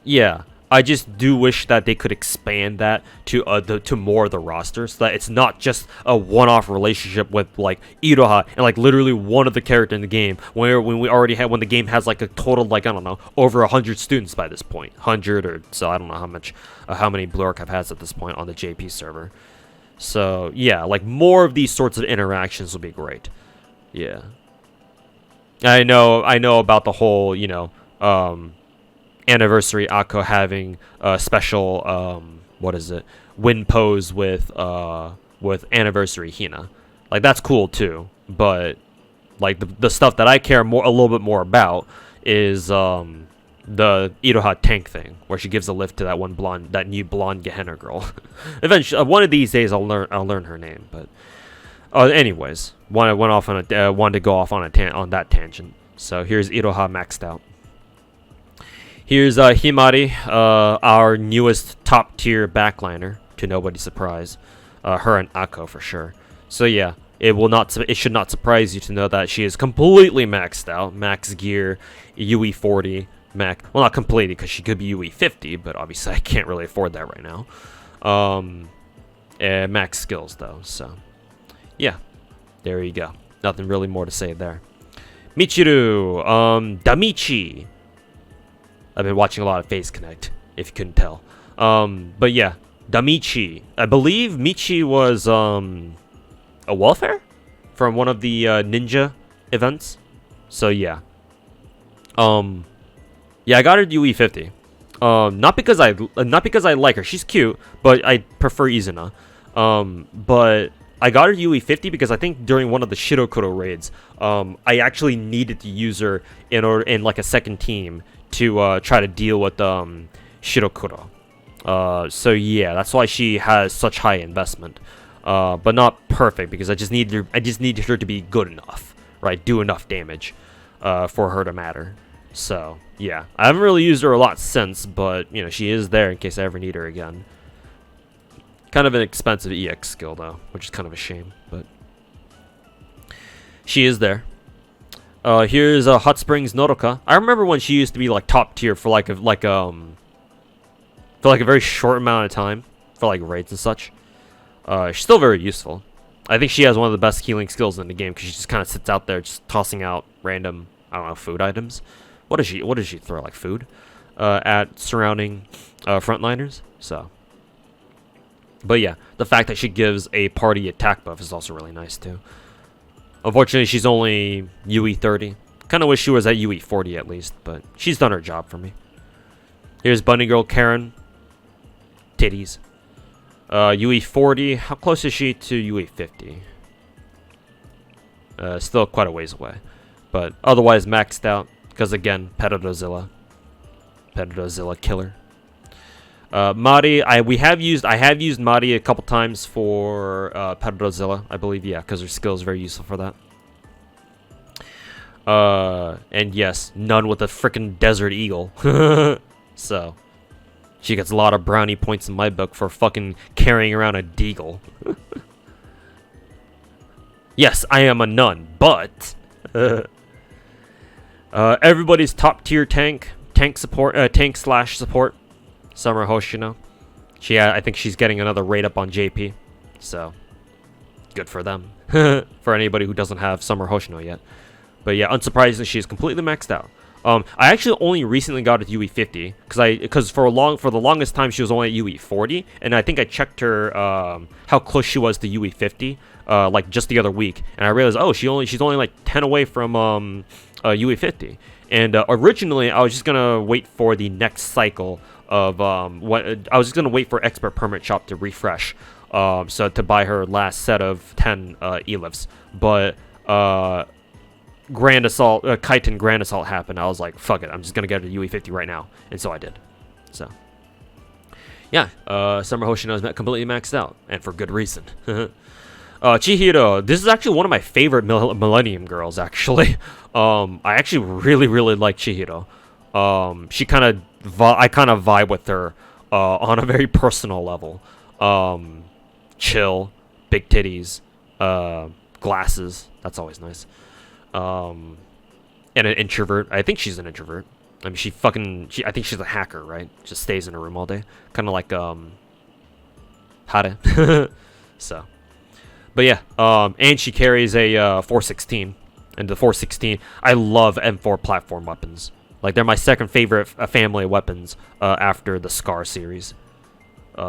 yeah, I just do wish that they could expand that to more of the roster, so that it's not just a one-off relationship with like Iroha and like literally one of the character in the game. When the game has like a total, like, I don't know, over 100 students by this point, 100 or so, I don't know how many Blue Archive has at this point on the JP server. So yeah, like more of these sorts of interactions would be great. Yeah, I know about the whole, you know, anniversary Akko having a special win pose with anniversary Hina. Like, that's cool too, but like the stuff that I care a little bit more about is the Iroha tank thing, where she gives a lift to that new blonde Gehenna girl. Eventually, one of these days I'll learn her name. But anyways, wanted to go off on that tangent. So here's Iroha maxed out. Here's Himari, our newest top tier backliner, to nobody's surprise. Her and Akko for sure. So yeah, it should not surprise you to know that she is completely maxed out. Max gear, UE 40, well, not completely, because she could be UE 50, but obviously I can't really afford that right now. And max skills though, so yeah, there you go. Nothing really more to say there. Michiru, Damichi. I've been watching a lot of Phase Connect, if you couldn't tell. But yeah, Damichi. I believe Michi was a welfare from one of the ninja events. So yeah. Yeah, I got her UE 50. Not because I like her. She's cute, but I prefer Izuna. But I got her UE 50 because I think during one of the Shirokuro raids, I actually needed to use her in like a second team to try to deal with Shirokuro. So yeah, that's why she has such high investment. But not perfect, because I just needed her to be good enough, right? Do enough damage for her to matter. So yeah, I haven't really used her a lot since, but you know, she is there in case I ever need her again. Kind of an expensive EX skill though, which is kind of a shame, but she is there. Here's Hot Springs Nodoka. I remember when she used to be like top tier for like a very short amount of time for like raids and such. She's still very useful. I think she has one of the best healing skills in the game, because she just kind of sits out there just tossing out random, I don't know, food items. What does she throw, like food at surrounding frontliners? So, but yeah, the fact that she gives a party attack buff is also really nice too. Unfortunately, she's only UE 30. Kind of wish she was at UE 40 at least, but she's done her job for me. Here's Bunny Girl Karen. Titties. UE 40. How close is she to UE 50? Still quite a ways away, but otherwise maxed out. Because again, Pedodozilla killer. Mari, I have used Mari a couple times for Pedodozilla, I believe, yeah, because her skill is very useful for that. And yes, none with a freaking Desert Eagle. So she gets a lot of brownie points in my book for fucking carrying around a deagle. Yes, I am a nun, but everybody's top tier tank support, support, Summer Hoshino. I think she's getting another raid up on JP, so good for them. For anybody who doesn't have Summer Hoshino yet. But yeah, unsurprisingly, she's completely maxed out. I actually only recently got it to UE 50 because for the longest time she was only at UE 40, and I think I checked her how close she was to UE 50 like just the other week, and I realized, oh, she's only like 10 away from UE 50. And originally I was just gonna wait for the next cycle of I was just gonna wait for Expert Permit Shop to refresh, so to buy her last set of 10 elifs, but Grand Assault, Kaiten Grand Assault happened. I was like, fuck it, I'm just gonna get her to UE 50 right now, and so I did. So yeah, Summer Hoshino is completely maxed out, and for good reason. Chihiro, this is actually one of my favorite Millennium girls, actually. I actually really like Chihiro. I kind of vibe with her on a very personal level. Chill, big titties, glasses. That's always nice. And an introvert. I think she's an introvert. I mean, I think she's a hacker, right? Just stays in her room all day. Kind of like, Hare. So. But yeah, and she carries a 416. And the 416, I love M4 platform weapons. Like, they're my second favorite family of weapons after the Scar series.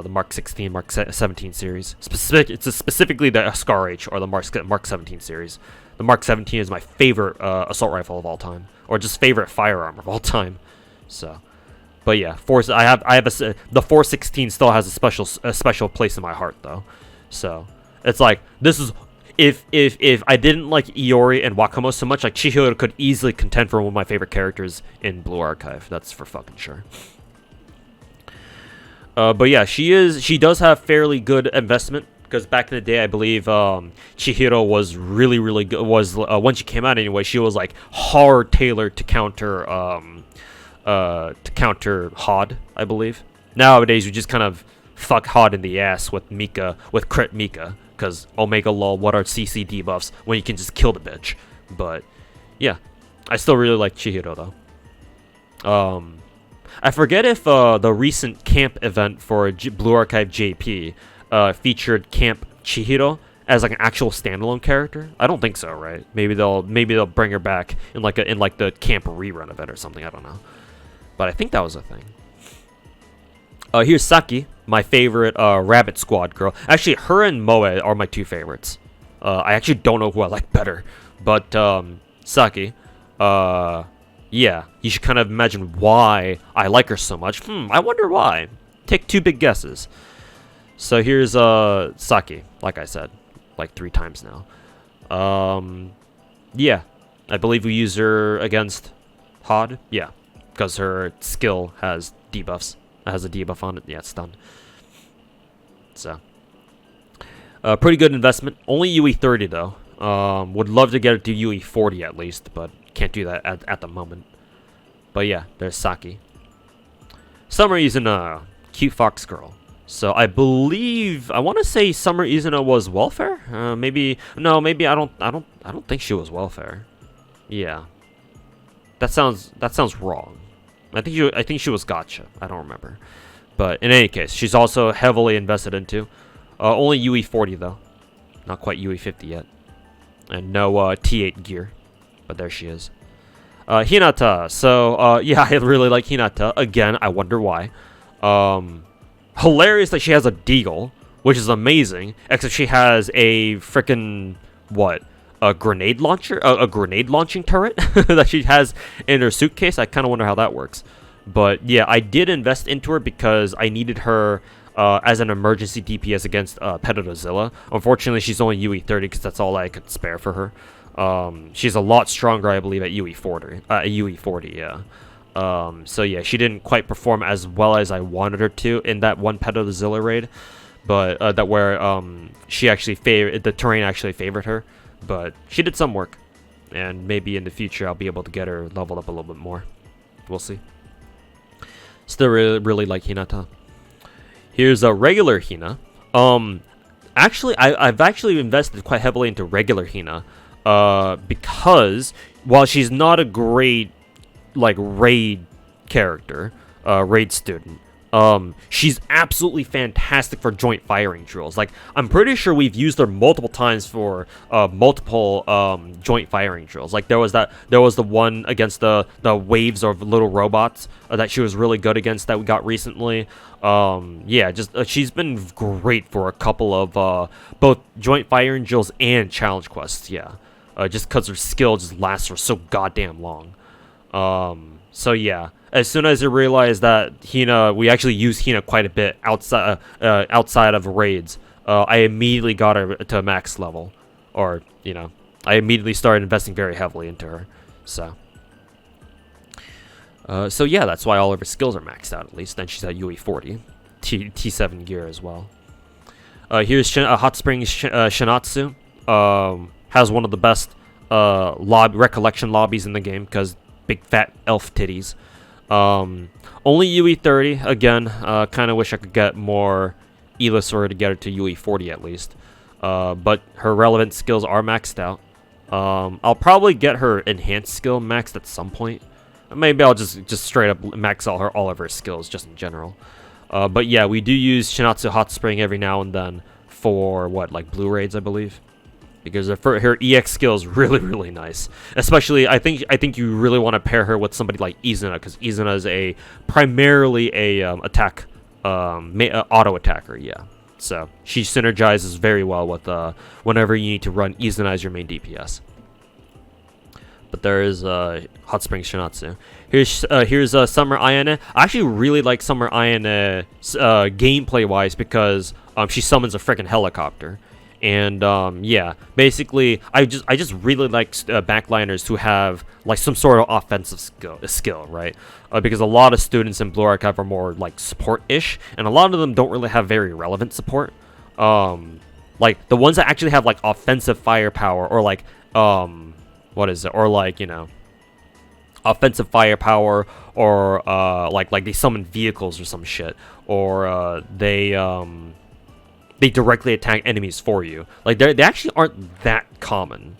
the Mark 16, Mark 17 series. It's specifically the Scar H or the Mark 17 series. The Mark 17 is my favorite assault rifle of all time, or just favorite firearm of all time. So, but yeah, the 416 still has a special place in my heart though. So it's like, this is, if I didn't like Iori and Wakamo so much, like Chihiro could easily contend for one of my favorite characters in Blue Archive. That's for fucking sure. But yeah, she does have fairly good investment, because back in the day, I believe Chihiro was really good. When she came out anyway, she was like hard tailored to counter Hod, I believe. Nowadays, you just kind of fuck Hod in the ass with crit Mika, because Omega lol, what are CC debuffs when you can just kill the bitch? But yeah, I still really like Chihiro though. I forget if the recent camp event for Blue Archive JP featured Camp Chihiro as like an actual standalone character. I don't think so, right? Maybe they'll bring her back in like the camp rerun event or something. I don't know, but I think that was a thing. Here's Saki, my favorite Rabbit Squad girl. Actually, her and Moe are my two favorites. I actually don't know who I like better, but Saki, yeah, you should kind of imagine why I like her so much. I wonder why. Take two big guesses. So here's Saki, like I said, like 3 times now. Yeah, I believe we use her against Hod. Yeah, because her skill has debuffs. It has a debuff on it. Yeah, it's done. So, pretty good investment. Only UE 30 though. Would love to get it to UE 40 at least, but can't do that at the moment. But yeah, there's Saki. Summer Izuna, cute fox girl. So I believe, I want to say Summer Izuna was welfare. Maybe I don't think she was welfare. Yeah, that sounds wrong. I think she was gacha. I don't remember. But in any case, she's also heavily invested into. Only UE 40 though, not quite UE 50 yet, and no T8 gear. But there she is. Hinata. So yeah, I really like Hinata. Again, I wonder why. Hilarious that she has a deagle, which is amazing. Except she has a freaking a grenade launcher, a grenade launching turret that she has in her suitcase. I kind of wonder how that works. But yeah, I did invest into her because I needed her as an emergency DPS against Pedozilla. Unfortunately, she's only UE 30 because that's all I could spare for her. She's a lot stronger, I believe, at UE 40. Yeah. So yeah, she didn't quite perform as well as I wanted her to in that one Pedozilla raid, but she actually the terrain actually favored her. But she did some work, and maybe in the future I'll be able to get her leveled up a little bit more. We'll see. Still really like Hinata. Here's a regular Hina. Actually, I've actually invested quite heavily into regular Hina, because while she's not a great like raid character, raid student, she's absolutely fantastic for joint firing drills. Like, I'm pretty sure we've used her multiple times for multiple joint firing drills. Like there was the one against the waves of little robots that she was really good against that we got recently. Yeah, just she's been great for a couple of both joint firing drills and challenge quests. Yeah, just because her skill just lasts for so goddamn long. So yeah, as soon as I realized that Hina, we actually use Hina quite a bit outside of raids, I immediately got her to max level, or I immediately started investing very heavily into her. So yeah, that's why all of her skills are maxed out at least. Then she's at UE 40, T7 gear as well. Here's Hot Springs Shinatsu. Has one of the best recollection lobbies in the game because big fat elf titties. Only UE 30 again. Kind of wish I could get more Elis for her to get her to UE 40 at least. But her relevant skills are maxed out. I'll probably get her enhanced skill maxed at some point. Maybe I'll just straight up max all of her skills just in general. But yeah, we do use Shinatsu Hot Spring every now and then for like blue raids, I believe. Because her EX skill is really nice. Especially, I think you really want to pair her with somebody like Izuna, because Izuna is primarily a attack auto attacker, yeah. So she synergizes very well with whenever you need to run Izuna as your main DPS. But there is Hot Spring Shinatsu. Here's Summer Ayane. I actually really like Summer Ayane gameplay wise because she summons a freaking helicopter. And yeah, basically, I just really like backliners who have like some sort of offensive skill, right? Because a lot of students in Blue Archive are more like support-ish, and a lot of them don't really have very relevant support. Like the ones that actually have like offensive firepower, or like what is it? Or like, you know, offensive firepower, or like they summon vehicles or some shit, or they directly attack enemies for you. Like they actually aren't that common.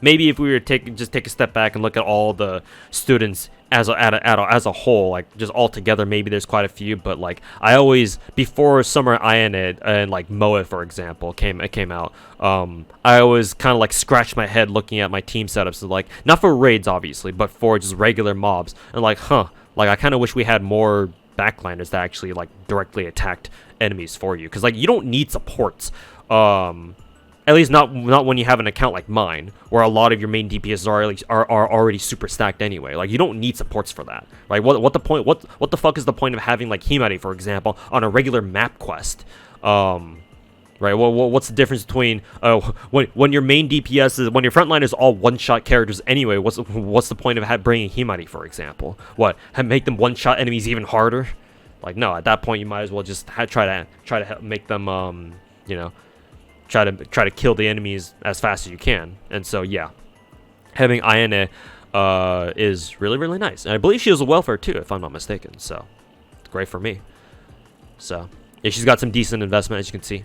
Maybe if we were to take a step back and look at all the students as a whole, like just all together, maybe there's quite a few. But like I always, before Summer Ayane and like Moe, for example, came out, I always kind of like scratched my head looking at my team setups, and like not for raids obviously, but for just regular mobs, and like like I kind of wish we had more backliners that actually like directly attacked enemies for you, because like you don't need supports, at least not when you have an account like mine, where a lot of your main DPS are already super stacked anyway. Like you don't need supports for that. Like what the point? What the fuck is the point of having like Himari, for example, on a regular map quest? Right. Well, what's the difference between when your main DPS is, when your frontline is all one-shot characters anyway? What's the point of bringing Himari, for example? What, make them one-shot enemies even harder? Like no, at that point you might as well just try to make them you know, try to kill the enemies as fast as you can. And so yeah, having Ayane is really nice, and I believe she has a welfare too, if I'm not mistaken. So it's great for me. So yeah, she's got some decent investment, as you can see.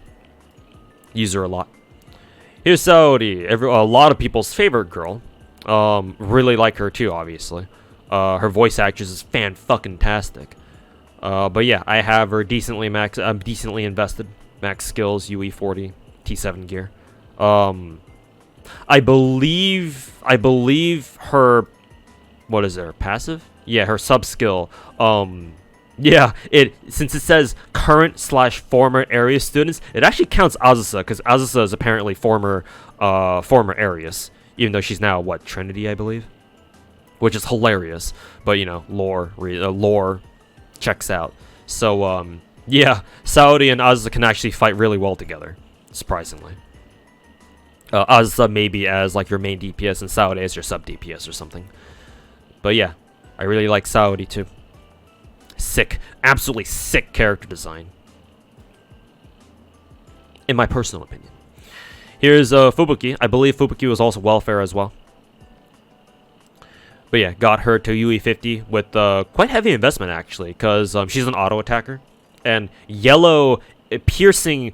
Use her a lot. Here's Saori, a lot of people's favorite girl. Really like her too, obviously. Her voice actress is fan-fucking-tastic. But yeah, I have her decently invested. Max skills, UE40, T7 gear. I believe her, what is her passive? Yeah, her sub skill. Yeah, since it says current/former area students, it actually counts Azusa, because Azusa is apparently former Arius, even though she's now what, Trinity, I believe, which is hilarious. But you know, lore checks out. So yeah, Saori and Azusa can actually fight really well together, surprisingly. Azusa maybe as like your main DPS, and Saori as your sub DPS or something. But yeah, I really like Saori too. Sick, absolutely sick character design, in my personal opinion. Here's Fubuki. I believe Fubuki was also welfare as well. But yeah, got her to UE50 with quite heavy investment actually, because she's an auto attacker, and yellow piercing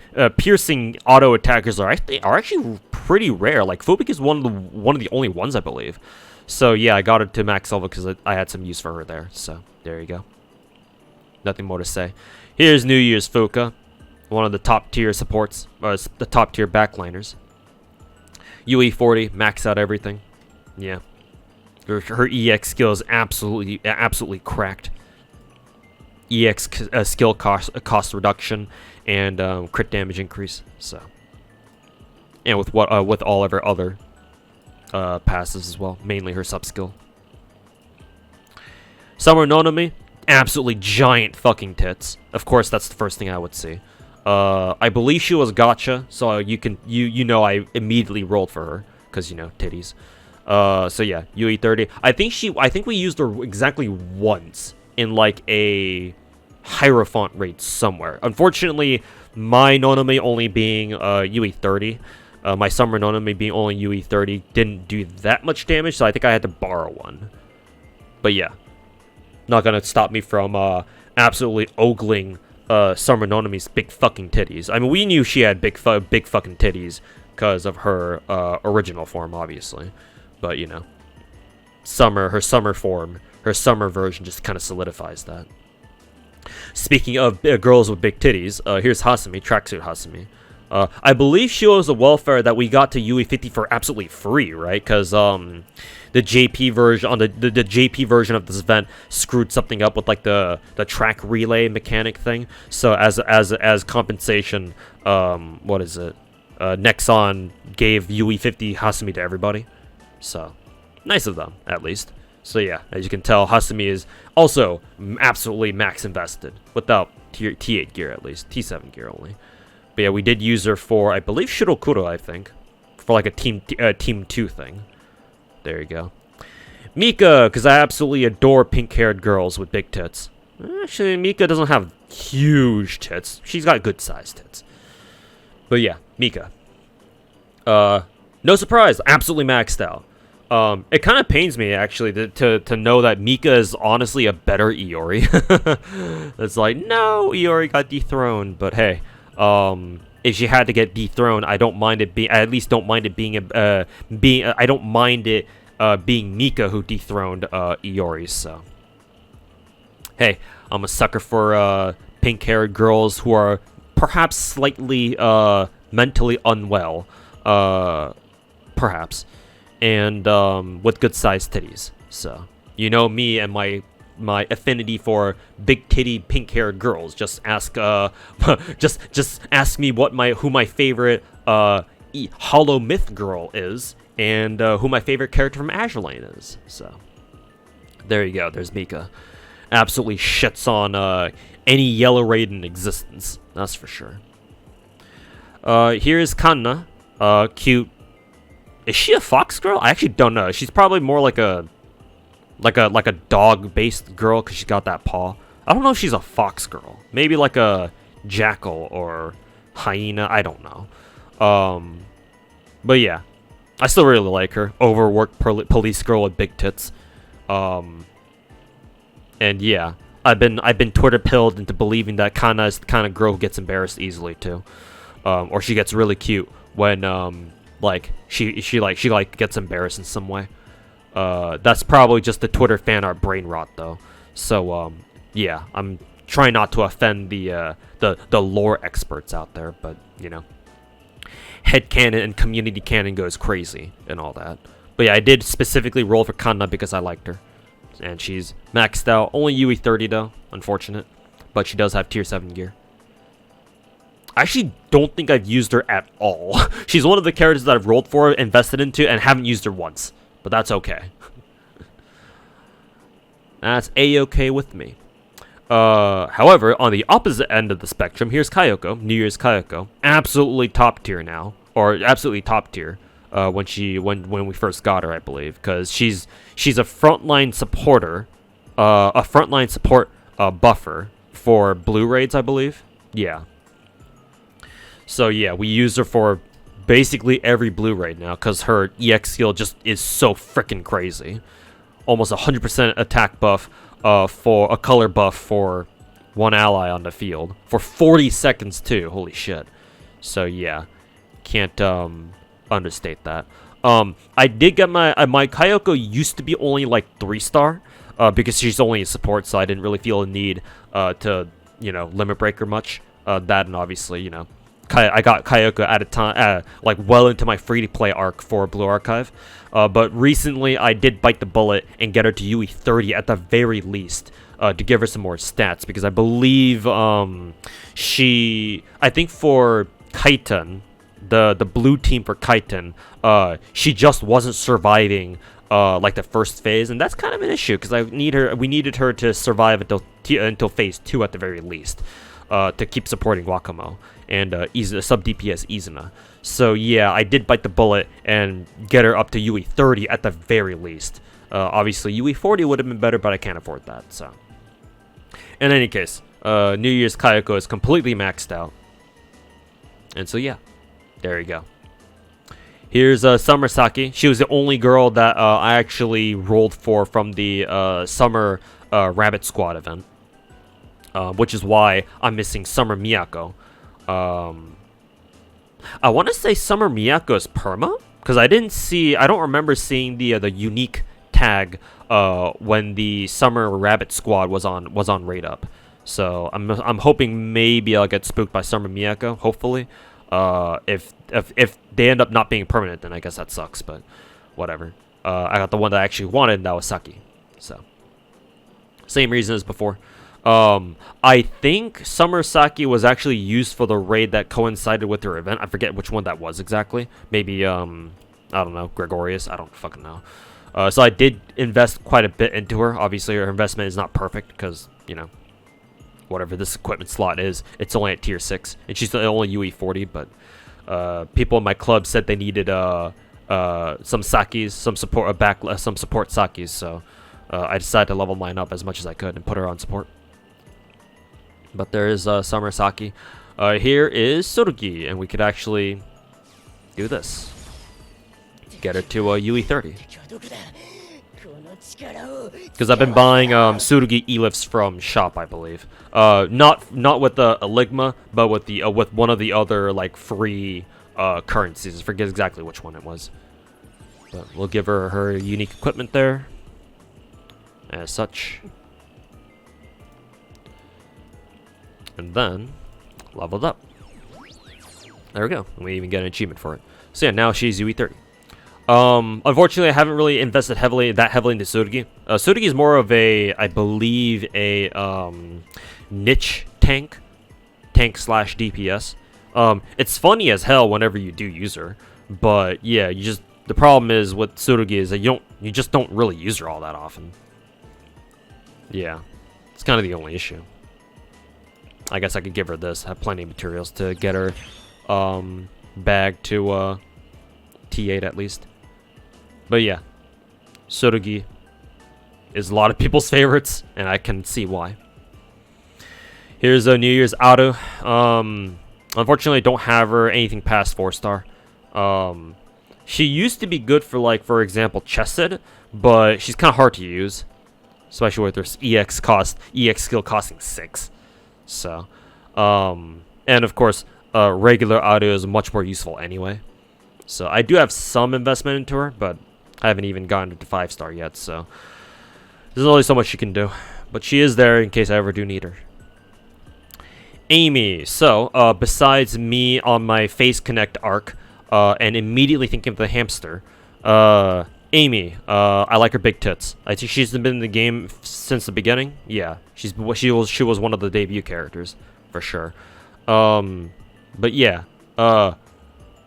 auto attackers are actually pretty rare. Like Fubuki is one of the only ones, I believe. So yeah, I got her to max level because I had some use for her there. So there you go. Nothing more to say. Here's New Year's Fuka, one of the top tier supports, or the top tier backliners. UE40, max out everything. Yeah, her EX skill is absolutely cracked. EX skill cost reduction and crit damage increase. So, and with all of her other passives as well, mainly her sub skill. Summer Nonami, absolutely giant fucking tits. Of course, that's the first thing I would see. I believe she was gacha, so you know I immediately rolled for her because you know titties. So yeah, UE30. I think we used her exactly once in like a Hierophant raid somewhere. Unfortunately, my Nonami only being UE30, my Summer Nonami being only UE30 didn't do that much damage, so I think I had to borrow one. But yeah, not gonna stop me from absolutely ogling Summer Nonami's big fucking titties. I mean, we knew she had big fucking titties because of her original form, obviously. But you know, her summer form, her summer version just kind of solidifies that. Speaking of girls with big titties, here's Hasumi, tracksuit Hasumi. I believe she was a welfare that we got to UE50 for absolutely free, right? Because the JP version on the JP version of this event screwed something up with like the track relay mechanic thing. So as compensation, what is it? Nexon gave UE50 Hasumi to everybody. So nice of them, at least. So yeah, as you can tell, Hasumi is also absolutely max invested without T8 gear, at least T7 gear only. But yeah, we did use her for, I believe, Shirokuro, I think. For like a Team 2 thing. There you go. Mika, because I absolutely adore pink-haired girls with big tits. Actually, Mika doesn't have huge tits. She's got good-sized tits. But yeah, Mika. No surprise, absolutely maxed out. It kind of pains me, actually, to know that Mika is honestly a better Iori. It's like, no, Iori got dethroned, but hey. If she had to get dethroned, I don't mind it being. I at least don't mind it being I don't mind it being Mika who dethroned Iori. So, hey, I'm a sucker for pink-haired girls who are perhaps slightly mentally unwell, perhaps, and with good-sized titties. So, you know me and my affinity for big titty pink haired girls. Just ask just ask me who my favorite Hollow Myth girl is, and who my favorite character from Azure Lane is. So there you go, there's Mika. Absolutely shits on any yellow raid in existence, that's for sure. Here's Kanna. Cute. Is she a fox girl? I actually don't know. She's probably more like a dog-based girl, because she's got that paw. I don't know if she's a fox girl. Maybe like a jackal or hyena. I don't know. But yeah, I still really like her. Overworked police girl with big tits. And yeah, I've been Twitter pilled into believing that Kana is the kind of girl who gets embarrassed easily too, or she gets really cute when like she gets embarrassed in some way. That's probably just the Twitter fan art brain rot, though. So, yeah, I'm trying not to offend the lore experts out there, but, you know, headcanon and community canon goes crazy and all that. But yeah, I did specifically roll for Kanna because I liked her. And she's maxed out. Only UE30, though. Unfortunate. But she does have tier 7 gear. I actually don't think I've used her at all. She's one of the characters that I've rolled for, invested into, and haven't used her once. But that's okay. That's a-okay with me. However, on the opposite end of the spectrum, here's Kayoko, New Year's Kayoko. Absolutely top tier now, or absolutely top tier. When we first got her, I believe, because she's a frontline supporter, a frontline support buffer for blue raids, I believe. Yeah. So yeah, we use her for basically every blue raid now, because her EX skill just is so freaking crazy. Almost 100% attack buff, for a color buff for one ally on the field for 40 seconds too. Holy shit! So yeah, can't understate that. I did get my Kayoko used to be only like 3-star, because she's only a support, so I didn't really feel a need to, you know, limit break her much. That, and obviously, you know, I got Kayoko at a time, like well into my free-to-play arc for Blue Archive. But recently, I did bite the bullet and get her to UE30 at the very least, to give her some more stats, because I believe I think for Kaiten, the blue team for Kaiten, she just wasn't surviving like the first phase, and that's kind of an issue, because we needed her to survive until phase 2 at the very least, to keep supporting Wakamo and sub DPS Izuna. So yeah, I did bite the bullet and get her up to UE30 at the very least. Obviously UE40 would have been better, but I can't afford that. So in any case, New Year's Kayoko is completely maxed out, and so yeah, there you go. Here's Summer Saki. She was the only girl that I actually rolled for from the Summer Rabbit Squad event, which is why I'm missing Summer Miyako. I want to say Summer Miyako's perma, because I don't remember seeing the unique tag when the Summer Rabbit Squad was on Raid Up. So I'm hoping maybe I'll get spooked by Summer Miyako, hopefully. If they end up not being permanent, then I guess that sucks. But whatever. I got the one that I actually wanted, and that was Saki. So same reason as before. I think Summer Saki was actually used for the raid that coincided with her event. I forget which one that was exactly. Maybe, I don't know, Gregorius. I don't fucking know. So I did invest quite a bit into her. Obviously, her investment is not perfect because, you know, whatever this equipment slot is, it's only at tier 6. And she's the only UE 40, but people in my club said they needed some Sakis, some support Sakis, so I decided to level mine up as much as I could and put her on support. But there is Summer Saki. Here is Tsurugi, and we could actually do this. Get her to UE 30. Because I've been buying Tsurugi E-lifts from shop, I believe. Not with the Eligma, but with the with one of the other like free currencies. I forget exactly which one it was. But we'll give her her unique equipment there. As such. And then leveled up. There we go. And we even get an achievement for it. So yeah, now she's UE 30. Unfortunately, I haven't really invested heavily into Tsurugi. Tsurugi is more of a, I believe, a niche tank slash DPS. It's funny as hell whenever you do use her, but yeah, the problem is with Tsurugi is that you just don't really use her all that often. Yeah, it's kind of the only issue. I guess I could give her this. I have plenty of materials to get her bag to T8 at least. But yeah, Tsurugi is a lot of people's favorites, and I can see why. Here's a New Year's Aru. Unfortunately, I don't have her anything past 4-star. She used to be good for, like, for example, Chesed, but she's kind of hard to use, especially with her EX skill costing 6. So, and of course, regular Aru is much more useful anyway. So I do have some investment into her, but I haven't even gotten into 5-star yet, so there's only so much she can do. But she is there in case I ever do need her. Amy. So, besides me on my Face Connect arc, and immediately thinking of the hamster, Amy, I like her big tits. I think she's been in the game since the beginning. Yeah, she was one of the debut characters, for sure. But yeah,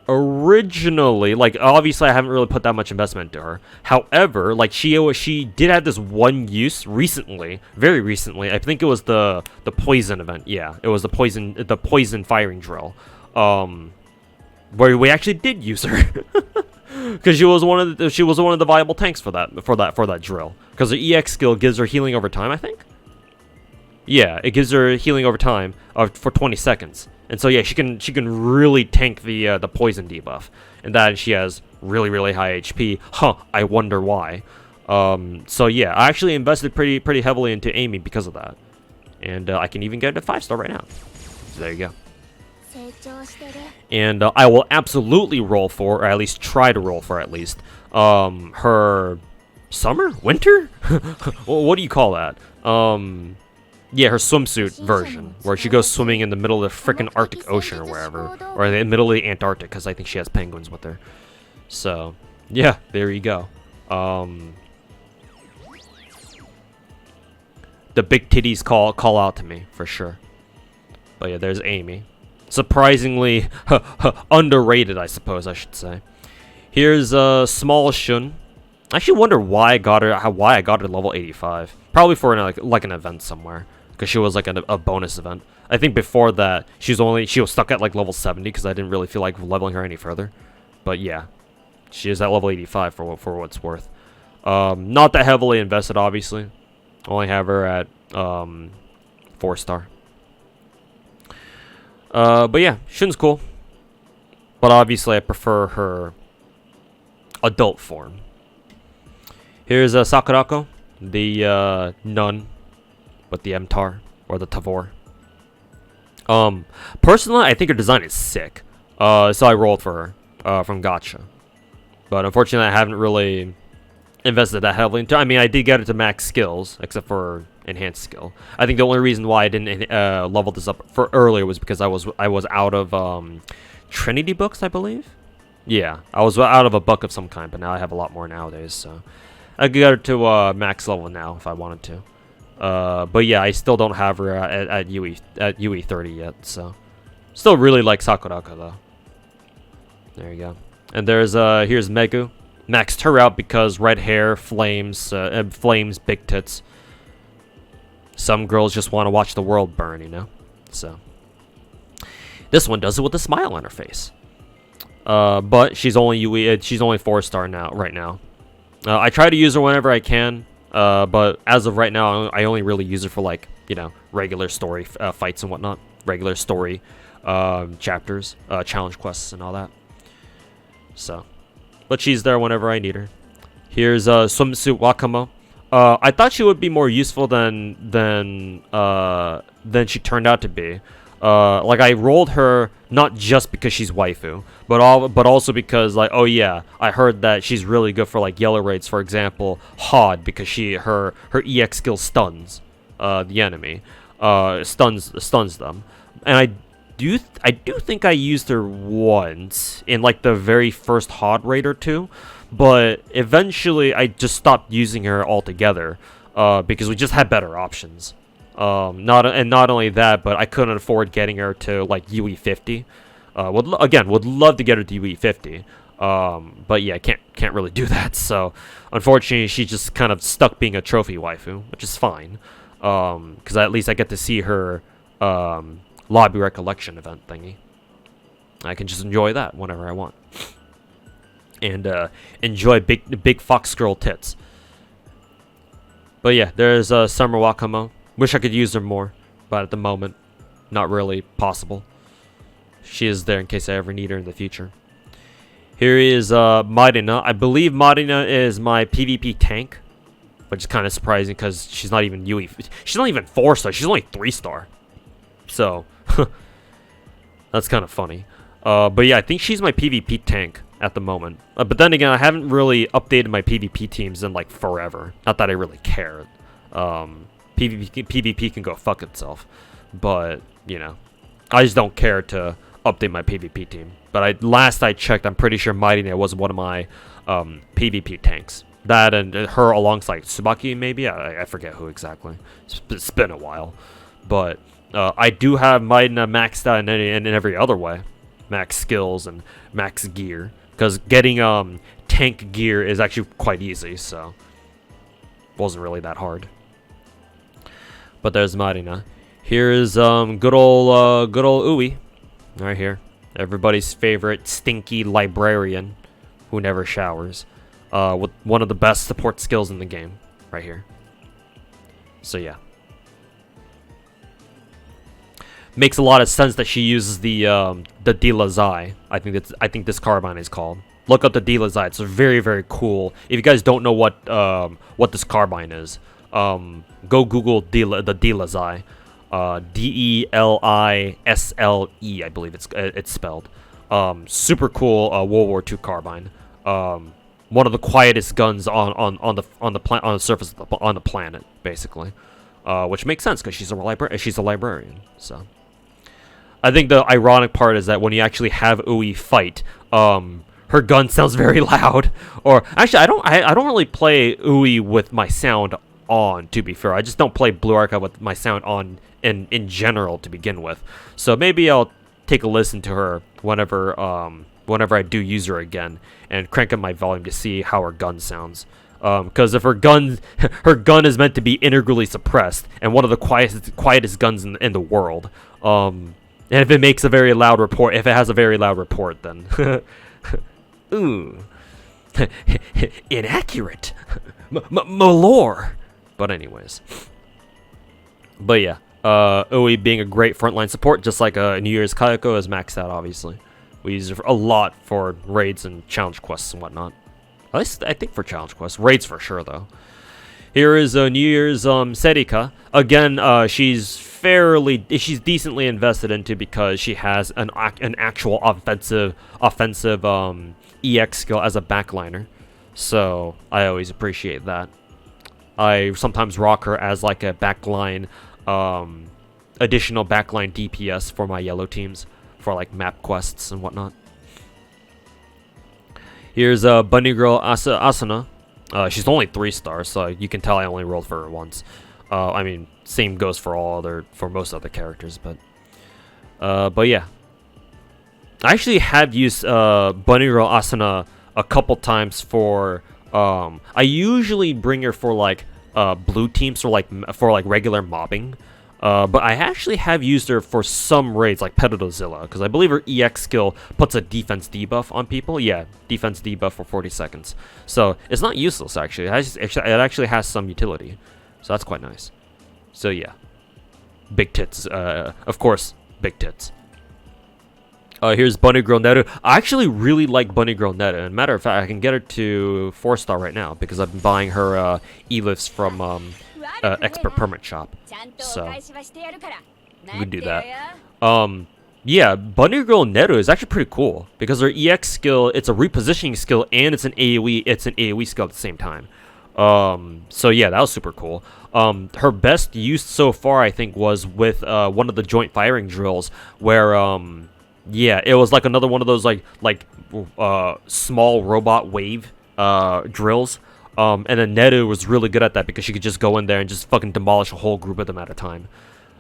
originally, like, obviously I haven't really put that much investment into her. However, like, she did have this one use recently, very recently. I think it was the poison event. Yeah, it was the poison firing drill, where we actually did use her. Because she was one of the viable tanks for that drill. Because her EX skill gives her healing over time, I think. Yeah, it gives her healing over time for 20 seconds. And so yeah, she can really tank the poison debuff, and that she has really high HP. Huh? I wonder why. So yeah, I actually invested pretty heavily into Amy because of that, and I can even get a 5-star right now. So there you go. And I will absolutely roll for, or at least try to roll for at least, her summer, winter. What do you call that? Yeah, her swimsuit version, where she goes swimming in the middle of the frickin' Arctic Ocean or wherever, or in the middle of the Antarctic, because I think she has penguins with her. So, yeah, there you go. The big titties call out to me, for sure. But yeah, there's Amy. Surprisingly underrated, I suppose I should say. Here's Small Shun. I actually wonder why I got her level 85. Probably for like an event somewhere, because she was like a bonus event. I think before that she was stuck at like level 70 because I didn't really feel like leveling her any further. But yeah, she is at level 85 for what it's worth. Not that heavily invested, obviously. Only have her at 4-star. But yeah, Shun's cool. But obviously I prefer her adult form. Here's Sakurako, the nun with the Mtar, or the Tavor. Personally, I think her design is sick. So I rolled for her from gacha. But unfortunately, I haven't really invested that heavily into. I mean, I did get it to max skills, except for enhanced skill. I think the only reason why I didn't level this up for earlier was because I was out of Trinity books, I believe. Yeah, I was out of a book of some kind, but now I have a lot more nowadays, so I could get her to max level now if I wanted to. But yeah, I still don't have her at UE 30 yet, so still really like Sakuraka though. There you go. And there's here's Megu. Maxed her out because red hair, flames, big tits. Some girls just want to watch the world burn, you know? So this one does it with a smile on her face. But she's only she's only 4-star now, right now. I try to use her whenever I can, but as of right now, I only really use her for, like, you know, regular story fights and whatnot, regular story chapters, challenge quests and all that. So, but she's there whenever I need her. Here's Swimsuit Wakamo. I thought she would be more useful than she turned out to be. Like, I rolled her not just because she's waifu, but also because, like, oh yeah, I heard that she's really good for, like, yellow raids, for example, Hod, because her EX skill stuns the enemy, stuns them, and I do think I used her once in, like, the very first Hod raid or two, but eventually I just stopped using her altogether, because we just had better options. Not only that, but I couldn't afford getting her to, like, UE 50. Would love to get her to UE 50. But yeah, can't really do that. So unfortunately, she's just kind of stuck being a trophy waifu, which is fine. Because at least I get to see her lobby recollection event thingy. I can just enjoy that whenever I want, and enjoy big fox girl tits. But yeah, there's Summer Wakamo. Wish I could use her more, but at the moment, not really possible. She is there in case I ever need her in the future. Here is Marina. I believe Marina is my PvP tank, which is kind of surprising because she's not even UE. She's not even 4-star. She's only 3-star. So that's kind of funny. But yeah, I think she's my PvP tank at the moment. But then again, I haven't really updated my PvP teams in, like, forever. Not that I really care. PvP can go fuck itself, but, you know, I just don't care to update my PvP team. But last I checked, I'm pretty sure Mighty was one of my PvP tanks. That and her alongside Tsubaki, maybe? I forget who exactly. It's been a while. But I do have Mighty maxed out in every other way. Max skills and max gear. Because getting tank gear is actually quite easy, so wasn't really that hard. But there's Marina. Here is good old Uwe, right here. Everybody's favorite stinky librarian who never showers, with one of the best support skills in the game, right here. So yeah, makes a lot of sense that she uses the Dilazai. I think this carbine is called. Look up the Dilazai. It's very, very cool. If you guys don't know what this carbine is, go Google the Dilazai. Delisle, I believe it's spelled. Super cool World War II carbine. One of the quietest guns on the surface on the planet, basically. Which makes sense because she's a librarian. So I think the ironic part is that when you actually have Uwe fight, her gun sounds very loud. Or actually, I don't really play Uwe with my sound on, to be fair. I just don't play Blue Archive with my sound on in general to begin with. So maybe I'll take a listen to her whenever I do use her again and crank up my volume to see how her gun sounds. Because if her gun is meant to be integrally suppressed and one of the quietest guns in the world, and if it makes a very loud report, if it has a very loud report, then ooh, inaccurate, malore. But anyways, but yeah, Uwe being a great frontline support, just like New Year's Kayako is maxed out. Obviously, we use it a lot for raids and challenge quests and whatnot. At least I think for challenge quests, raids for sure though. Here is New Year's Serika. Again, she's decently invested into because she has an actual offensive EX skill as a backliner. so I always appreciate that. I sometimes rock her as like a backline, additional backline DPS for my yellow teams, for like map quests and whatnot. Here's Bunny Girl Asuna. She's only 3 stars, so you can tell I only rolled for her once. I mean, same goes for most other characters, but yeah. I actually have used Bunny Girl Asuna a couple times for. I usually bring her for like blue teams or for regular mobbing. But I actually have used her for some raids like Pedozilla, because I believe her EX skill puts a defense debuff on people. Yeah, defense debuff for 40 seconds. So it's not useless, actually. It actually has some utility. So that's quite nice. So yeah. Big tits. Of course, big tits. Here's Bunny Girl Neru. I actually really like Bunny Girl Neru. And matter of fact, I can get her to 4-star right now because I've been buying her E-lifts from Expert Permit Shop. So we can do that. Yeah, Bunny Girl Neru is actually pretty cool because her EX skill, it's a repositioning skill and it's an AoE skill at the same time. So yeah, that was super cool. Her best use so far, I think, was with one of the joint firing drills where yeah, it was like another one of those small robot wave drills. And then Neru was really good at that because she could just go in there and just fucking demolish a whole group of them at a time,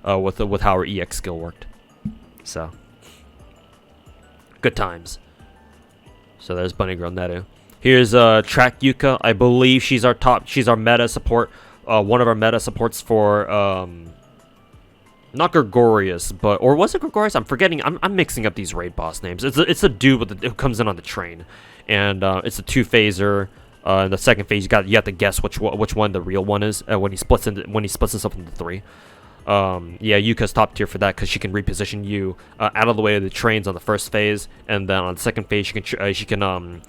with how her EX skill worked. So good times. So there's Bunny Girl Neru. Here's Track Yuka. I believe she's our meta support. One of our meta supports for not Gregorius, or was it Gregorius? I'm forgetting. I'm mixing up these raid boss names. It's a dude who comes in on the train, and it's a 2-phaser. In the second phase, you have to guess which one the real one is when he splits himself into 3. Yeah, Yuka's top tier for that because she can reposition you out of the way of the trains on the first phase, and then on the second phase she can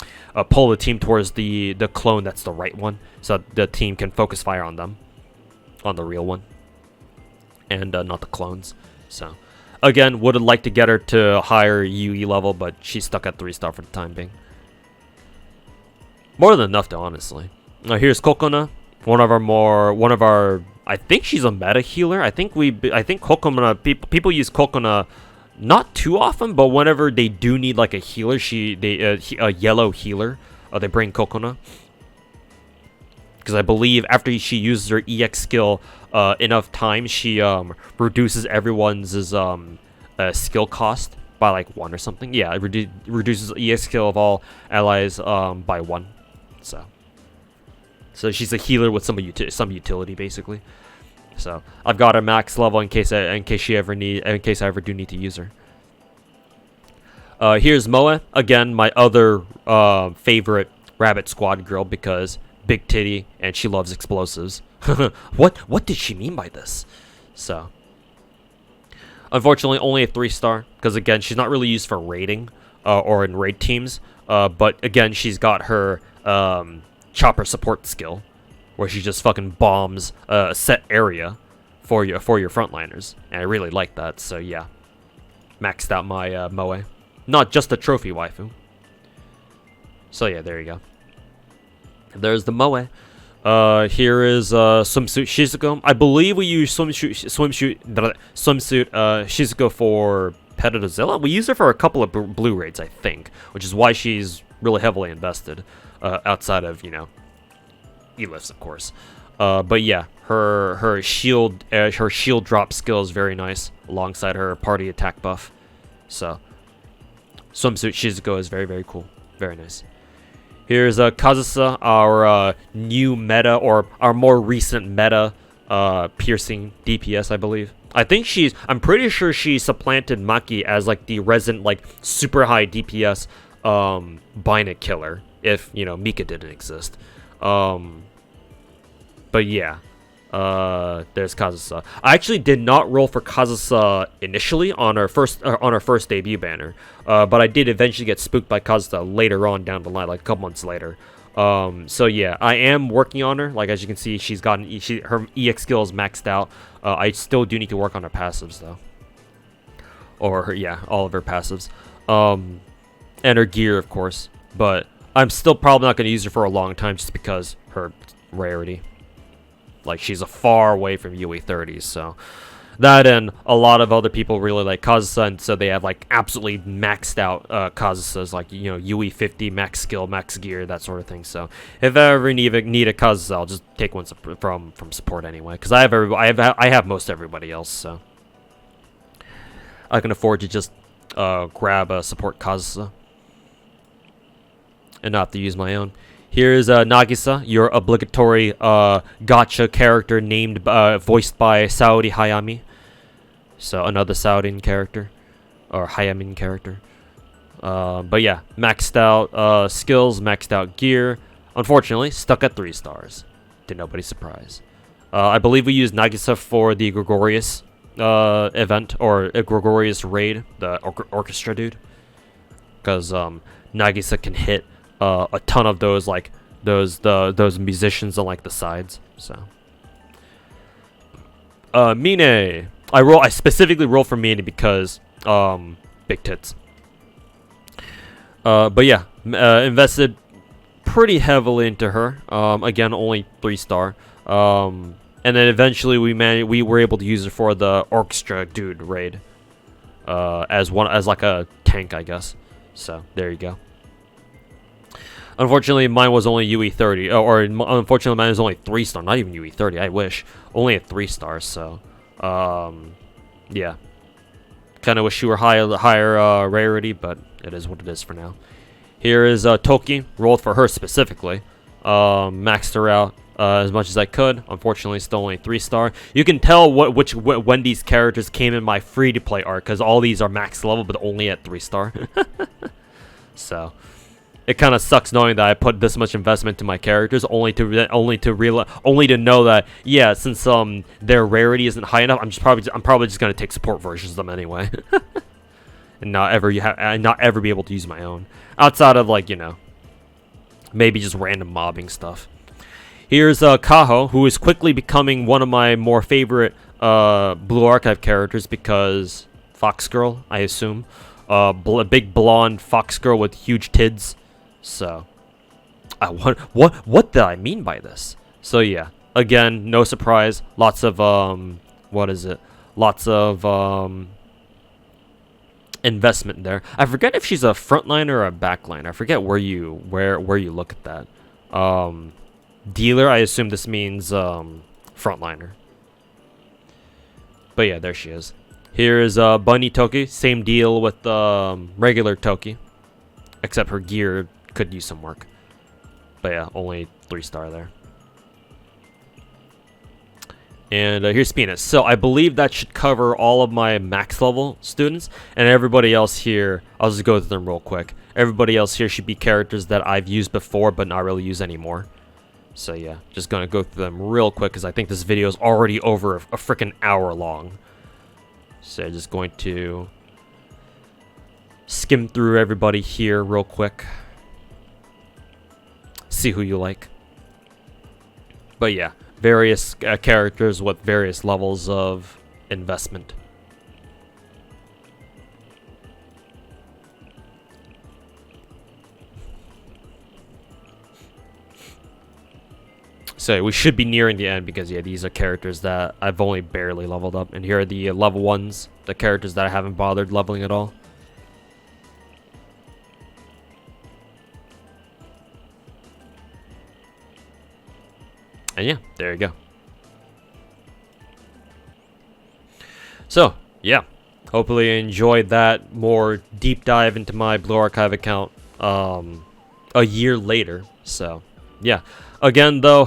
pull the team towards the clone that's the right one, so the team can focus fire on them, on the real one, and not the clones. So again, would have liked to get her to a higher UE level, but she's stuck at 3-star for the time being. More than enough, though, honestly. Here's Kokona, one of our. I think she's a meta healer. I think Kokona people use Kokona not too often, but whenever they do need like a healer, a yellow healer, they bring Kokona. Because I believe after she uses her EX skill enough times, she reduces everyone's skill cost by like 1 or something. Yeah, it reduces EX skill of all allies by 1. So she's a healer with some utility basically. So I've got her max level in case I ever do need to use her. Here's Moe again, my other favorite Rabbit Squad girl because big titty and she loves explosives. What did she mean by this? So unfortunately only a 3-star because again she's not really used for raiding or in raid teams. But again she's got her chopper support skill where she just fucking bombs a set area for your frontliners, and I really like that. So yeah, maxed out my Moe, not just a trophy waifu. So yeah, there you go. There's the Moe. Here is swimsuit Shizuko. I believe we use swimsuit Shizuko for Pedozilla. We use her for a couple of blue raids, I think, which is why she's really heavily invested. Outside of, E-lifts, of course. But yeah, her shield drop skill is very nice alongside her party attack buff. So swimsuit Shizuko is very, very cool. Very nice. Here's Kazusa, our new meta, or our more recent meta piercing DPS, I believe. I'm pretty sure she supplanted Maki as like the resident like super high DPS Binet killer. If Mika didn't exist, but yeah, there's Kazusa. I actually did not roll for Kazusa initially on our first debut banner, but I did eventually get spooked by Kazusa later on down the line, like a couple months later. So yeah, I am working on her. Like as you can see, she's gotten her EX skill is maxed out. I still do need to work on her passives though, or all of her passives, and her gear of course, but. I'm still probably not going to use her for a long time just because her rarity. Like, she's a far away from UE30s, so... That and a lot of other people really like Kazusa, and so they have, like, absolutely maxed out Kazusas, like, you know, UE50, max skill, max gear, that sort of thing. So, if I ever need a Kazusa, I'll just take one from support anyway, because I have most everybody else, so... I can afford to just grab a support Kazusa and not have to use my own. Here's Nagisa, your obligatory gacha character named, voiced by Saori Hayami. So another Saudin character, or Hayamin character. But yeah, maxed out skills, maxed out gear. Unfortunately, stuck at 3 stars. To nobody's surprise. I believe we used Nagisa for the Gregorius event, or a Gregorius raid, the orchestra dude. Because Nagisa can hit a ton of those, like those musicians on like the sides. So Mine, I specifically roll for Mine because big tits. But yeah, invested pretty heavily into her. Again, only 3 star. And then eventually we were able to use her for the orchestra dude raid. As like a tank, I guess. So there you go. Unfortunately, mine was only UE30, or unfortunately, mine was only 3 star, not even UE30. I wish only at 3 stars. So, yeah, kind of wish you were higher rarity, but it is what it is for now. Here is Toki, rolled for her specifically, maxed her out as much as I could. Unfortunately, still only 3 star. You can tell when these characters came in my free to play arc, because all these are max level, but only at 3 star. So. It kind of sucks knowing that I put this much investment into my characters, only to know that, yeah, since their rarity isn't high enough, I'm probably just gonna take support versions of them anyway, and not ever be able to use my own outside of, like, you know, maybe just random mobbing stuff. Here's Kaho, who is quickly becoming one of my more favorite Blue Archive characters because Fox Girl, I assume, big blonde Fox Girl with huge tids. So, what did I mean by this? So yeah, again, no surprise. Lots of Lots of investment there. I forget if she's a frontliner or a backline. I forget where you look at that. Dealer. I assume this means frontliner. But yeah, there she is. Here is Bunny Toki. Same deal with regular Toki, except her gear could use some work. But yeah, only 3 star there. And here's Spina. So I believe that should cover all of my max level students. And everybody else here, I'll just go through them real quick. Everybody else here should be characters that I've used before but not really use anymore. So yeah, just gonna go through them real quick because I think this video is already over a freaking hour long. So just going to skim through everybody here real quick. See who you like. But yeah, various characters with various levels of investment. So we should be nearing the end because yeah, these are characters that I've only barely leveled up. And here are the level 1s, the characters that I haven't bothered leveling at all. And yeah, there you go. So, yeah. Hopefully you enjoyed that more deep dive into my Blue Archive account a year later. So, yeah. Again, though,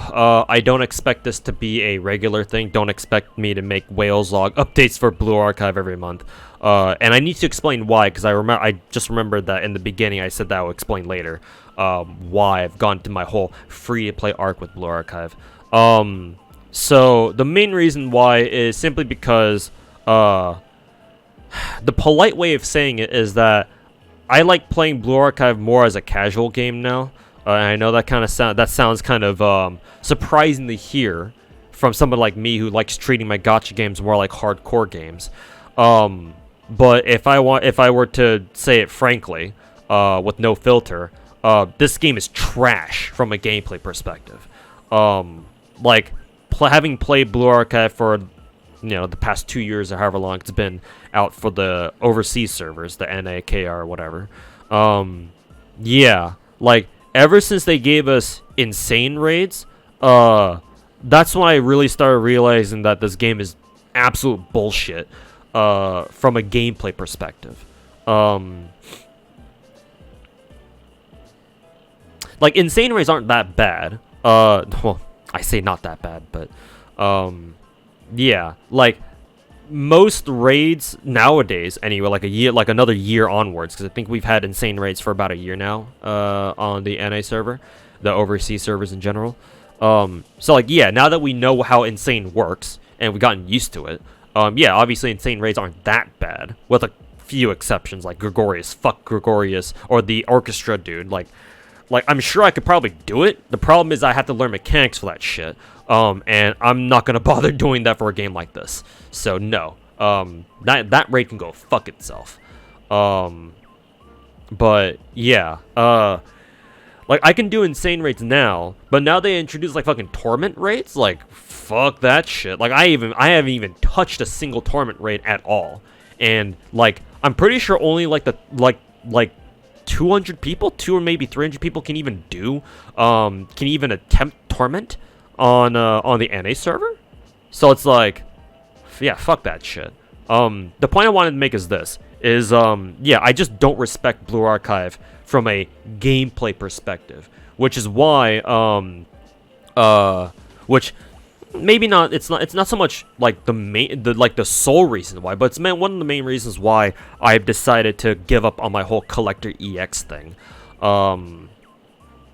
I don't expect this to be a regular thing. Don't expect me to make Wales Log updates for Blue Archive every month. And I need to explain why, because I just remembered that in the beginning I said that I will explain later why I've gone to my whole free-to-play arc with Blue Archive. So the main reason why is simply because the polite way of saying it is that I like playing Blue Archive more as a casual game now. And I know that sounds kind of surprising to hear from someone like me who likes treating my gacha games more like hardcore games. But if I were to say it frankly, with no filter, this game is trash from a gameplay perspective. Like having played Blue Archive for the past 2 years or however long it's been out for the overseas servers, the NAKR or whatever. Yeah, like ever since they gave us insane raids, that's when I really started realizing that this game is absolute bullshit from a gameplay perspective. Like insane raids aren't that bad. Well, I say not that bad, but yeah, like most raids nowadays anyway, like another year onwards, because I think we've had insane raids for about a year now on the NA server, the overseas servers in general. So like, yeah, now that we know how insane works and we've gotten used to it, yeah, obviously insane raids aren't that bad, with a few exceptions like Gregorius, fuck Gregorius, or the orchestra dude. Like I'm sure I could probably do it. The problem is I have to learn mechanics for that shit. And I'm not gonna bother doing that for a game like this. So no. That raid can go fuck itself. But yeah. Like I can do insane raids now, but now they introduce like fucking torment raids. Like fuck that shit. Like I haven't even touched a single torment raid at all. And like I'm pretty sure only like 200 people, 2 or maybe 300 people can even attempt torment on the NA server. So it's like, yeah, fuck that shit. The point I wanted to make is this: yeah, I just don't respect Blue Archive from a gameplay perspective, which is why which maybe not it's not so much like the sole reason why, but it's one of the main reasons why I've decided to give up on my whole collector EX thing.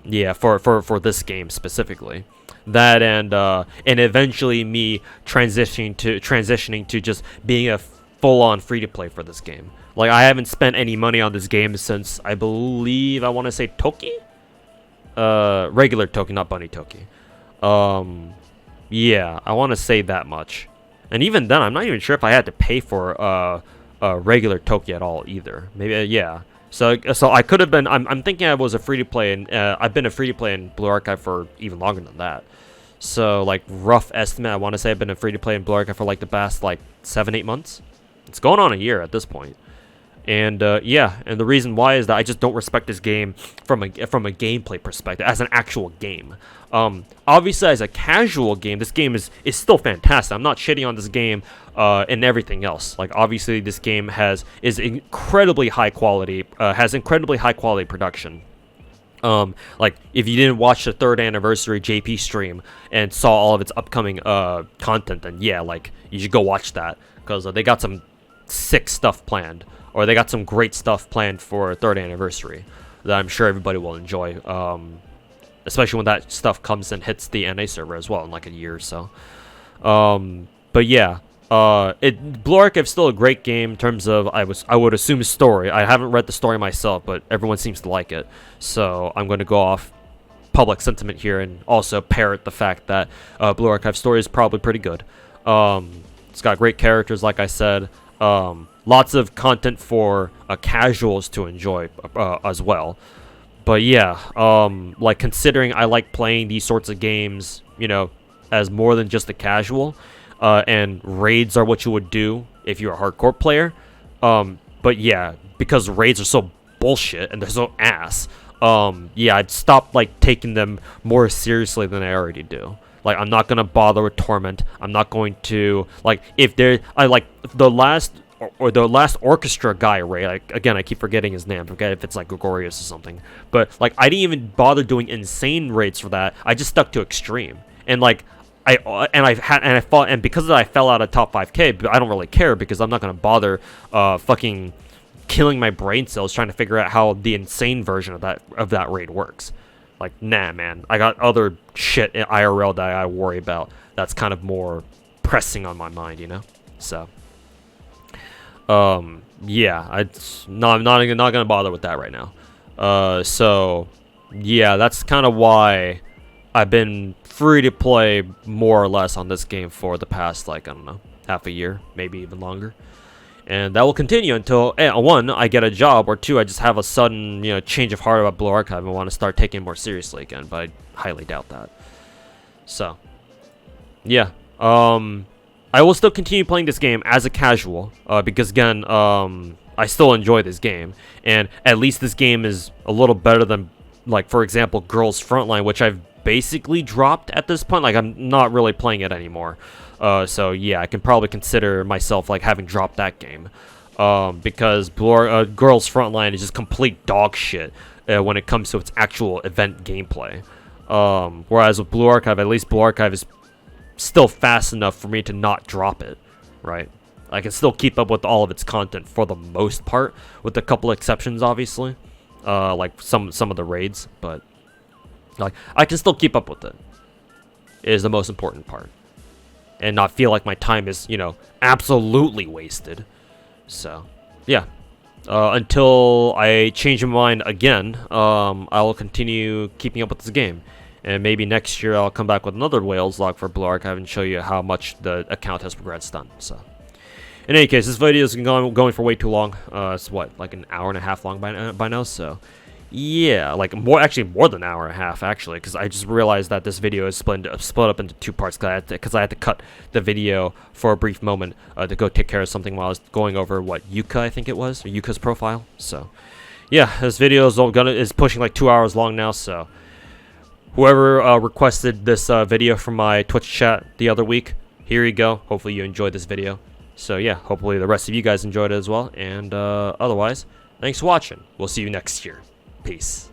Yeah, for this game specifically. That and eventually me transitioning to just being a full-on free-to-play for this game. Like I haven't spent any money on this game since I believe I want to say Toki, regular Toki, not Bunny Toki. Yeah, I want to say that much. And even then, I'm not even sure if I had to pay for regular Toki at all either. Maybe yeah. So I could have been. I'm thinking I was a free to play, and I've been a free to play in Blue Archive for even longer than that. So like rough estimate, I want to say I've been a free to play in Blue Archive for like the past like 7-8 months. It's going on a year at this point. And yeah, and the reason why is that I just don't respect this game from a gameplay perspective as an actual game. Obviously as a casual game, this game is still fantastic. I'm not shitting on this game and everything else. Like obviously this game is incredibly high quality, has incredibly high quality production. Like if you didn't watch the 3rd anniversary JP stream and saw all of its upcoming content, then yeah, like you should go watch that, because they got some sick stuff planned. Or they got some great stuff planned for 3rd anniversary that I'm sure everybody will enjoy. Especially when that stuff comes and hits the NA server as well in like a year or so. But yeah, Blue Archive is still a great game in terms of I would assume story. I haven't read the story myself, but everyone seems to like it. So I'm going to go off public sentiment here and also parrot the fact that Blue Archive story is probably pretty good. It's got great characters, like I said. Lots of content for casuals to enjoy as well. But yeah, like considering I like playing these sorts of games, as more than just a casual, and raids are what you would do if you're a hardcore player. But yeah, because raids are so bullshit and they're so ass, yeah, I'd stop like taking them more seriously than I already do. Like I'm not gonna bother with torment. I'm not going to like if the last orchestra guy raid. Like again, I keep forgetting his name. I forget if it's like Gregorius or something. But like I didn't even bother doing insane raids for that. I just stuck to extreme. And like I fought, and because I fell out of top 5K, but I don't really care because I'm not gonna bother fucking killing my brain cells trying to figure out how the insane version of that raid works. Like, nah, man. I got other shit in IRL that I worry about. That's kind of more pressing on my mind, So, yeah, I'm not gonna bother with that right now. So, yeah, that's kind of why I've been free to play more or less on this game for the past, like, I don't know, half a year, maybe even longer. And that will continue until, one, I get a job, or two, I just have a sudden, change of heart about Blue Archive and want to start taking it more seriously again, but I highly doubt that. So, yeah. I will still continue playing this game as a casual, because again, I still enjoy this game, and at least this game is a little better than, like, for example, Girls Frontline, which I've basically dropped at this point. Like, I'm not really playing it anymore. So yeah, I can probably consider myself like having dropped that game, because Girls Frontline is just complete dog shit when it comes to its actual event gameplay. Whereas with Blue Archive, at least Blue Archive is still fast enough for me to not drop it, right? I can still keep up with all of its content for the most part, with a couple exceptions, obviously, like some of the raids, but like I can still keep up with it. Is the most important part. And not feel like my time is, absolutely wasted. So, yeah. Until I change my mind again, I will continue keeping up with this game. And maybe next year I'll come back with another Wales log for Blue Archive and show you how much the account has progressed on. So, in any case, this video is going for way too long. It's what, like an hour and a half long by now, so... Yeah, like actually more than an hour and a half, actually, because I just realized that this video is split up into two parts, because I had to cut the video for a brief moment to go take care of something while I was going over what Yuka, I think it was, or Yuka's profile. So yeah, this video is pushing like 2 hours long now. So whoever requested this video from my Twitch chat the other week, here you go. Hopefully you enjoyed this video. So yeah, hopefully the rest of you guys enjoyed it as well. And otherwise, thanks for watching. We'll see you next year. Peace.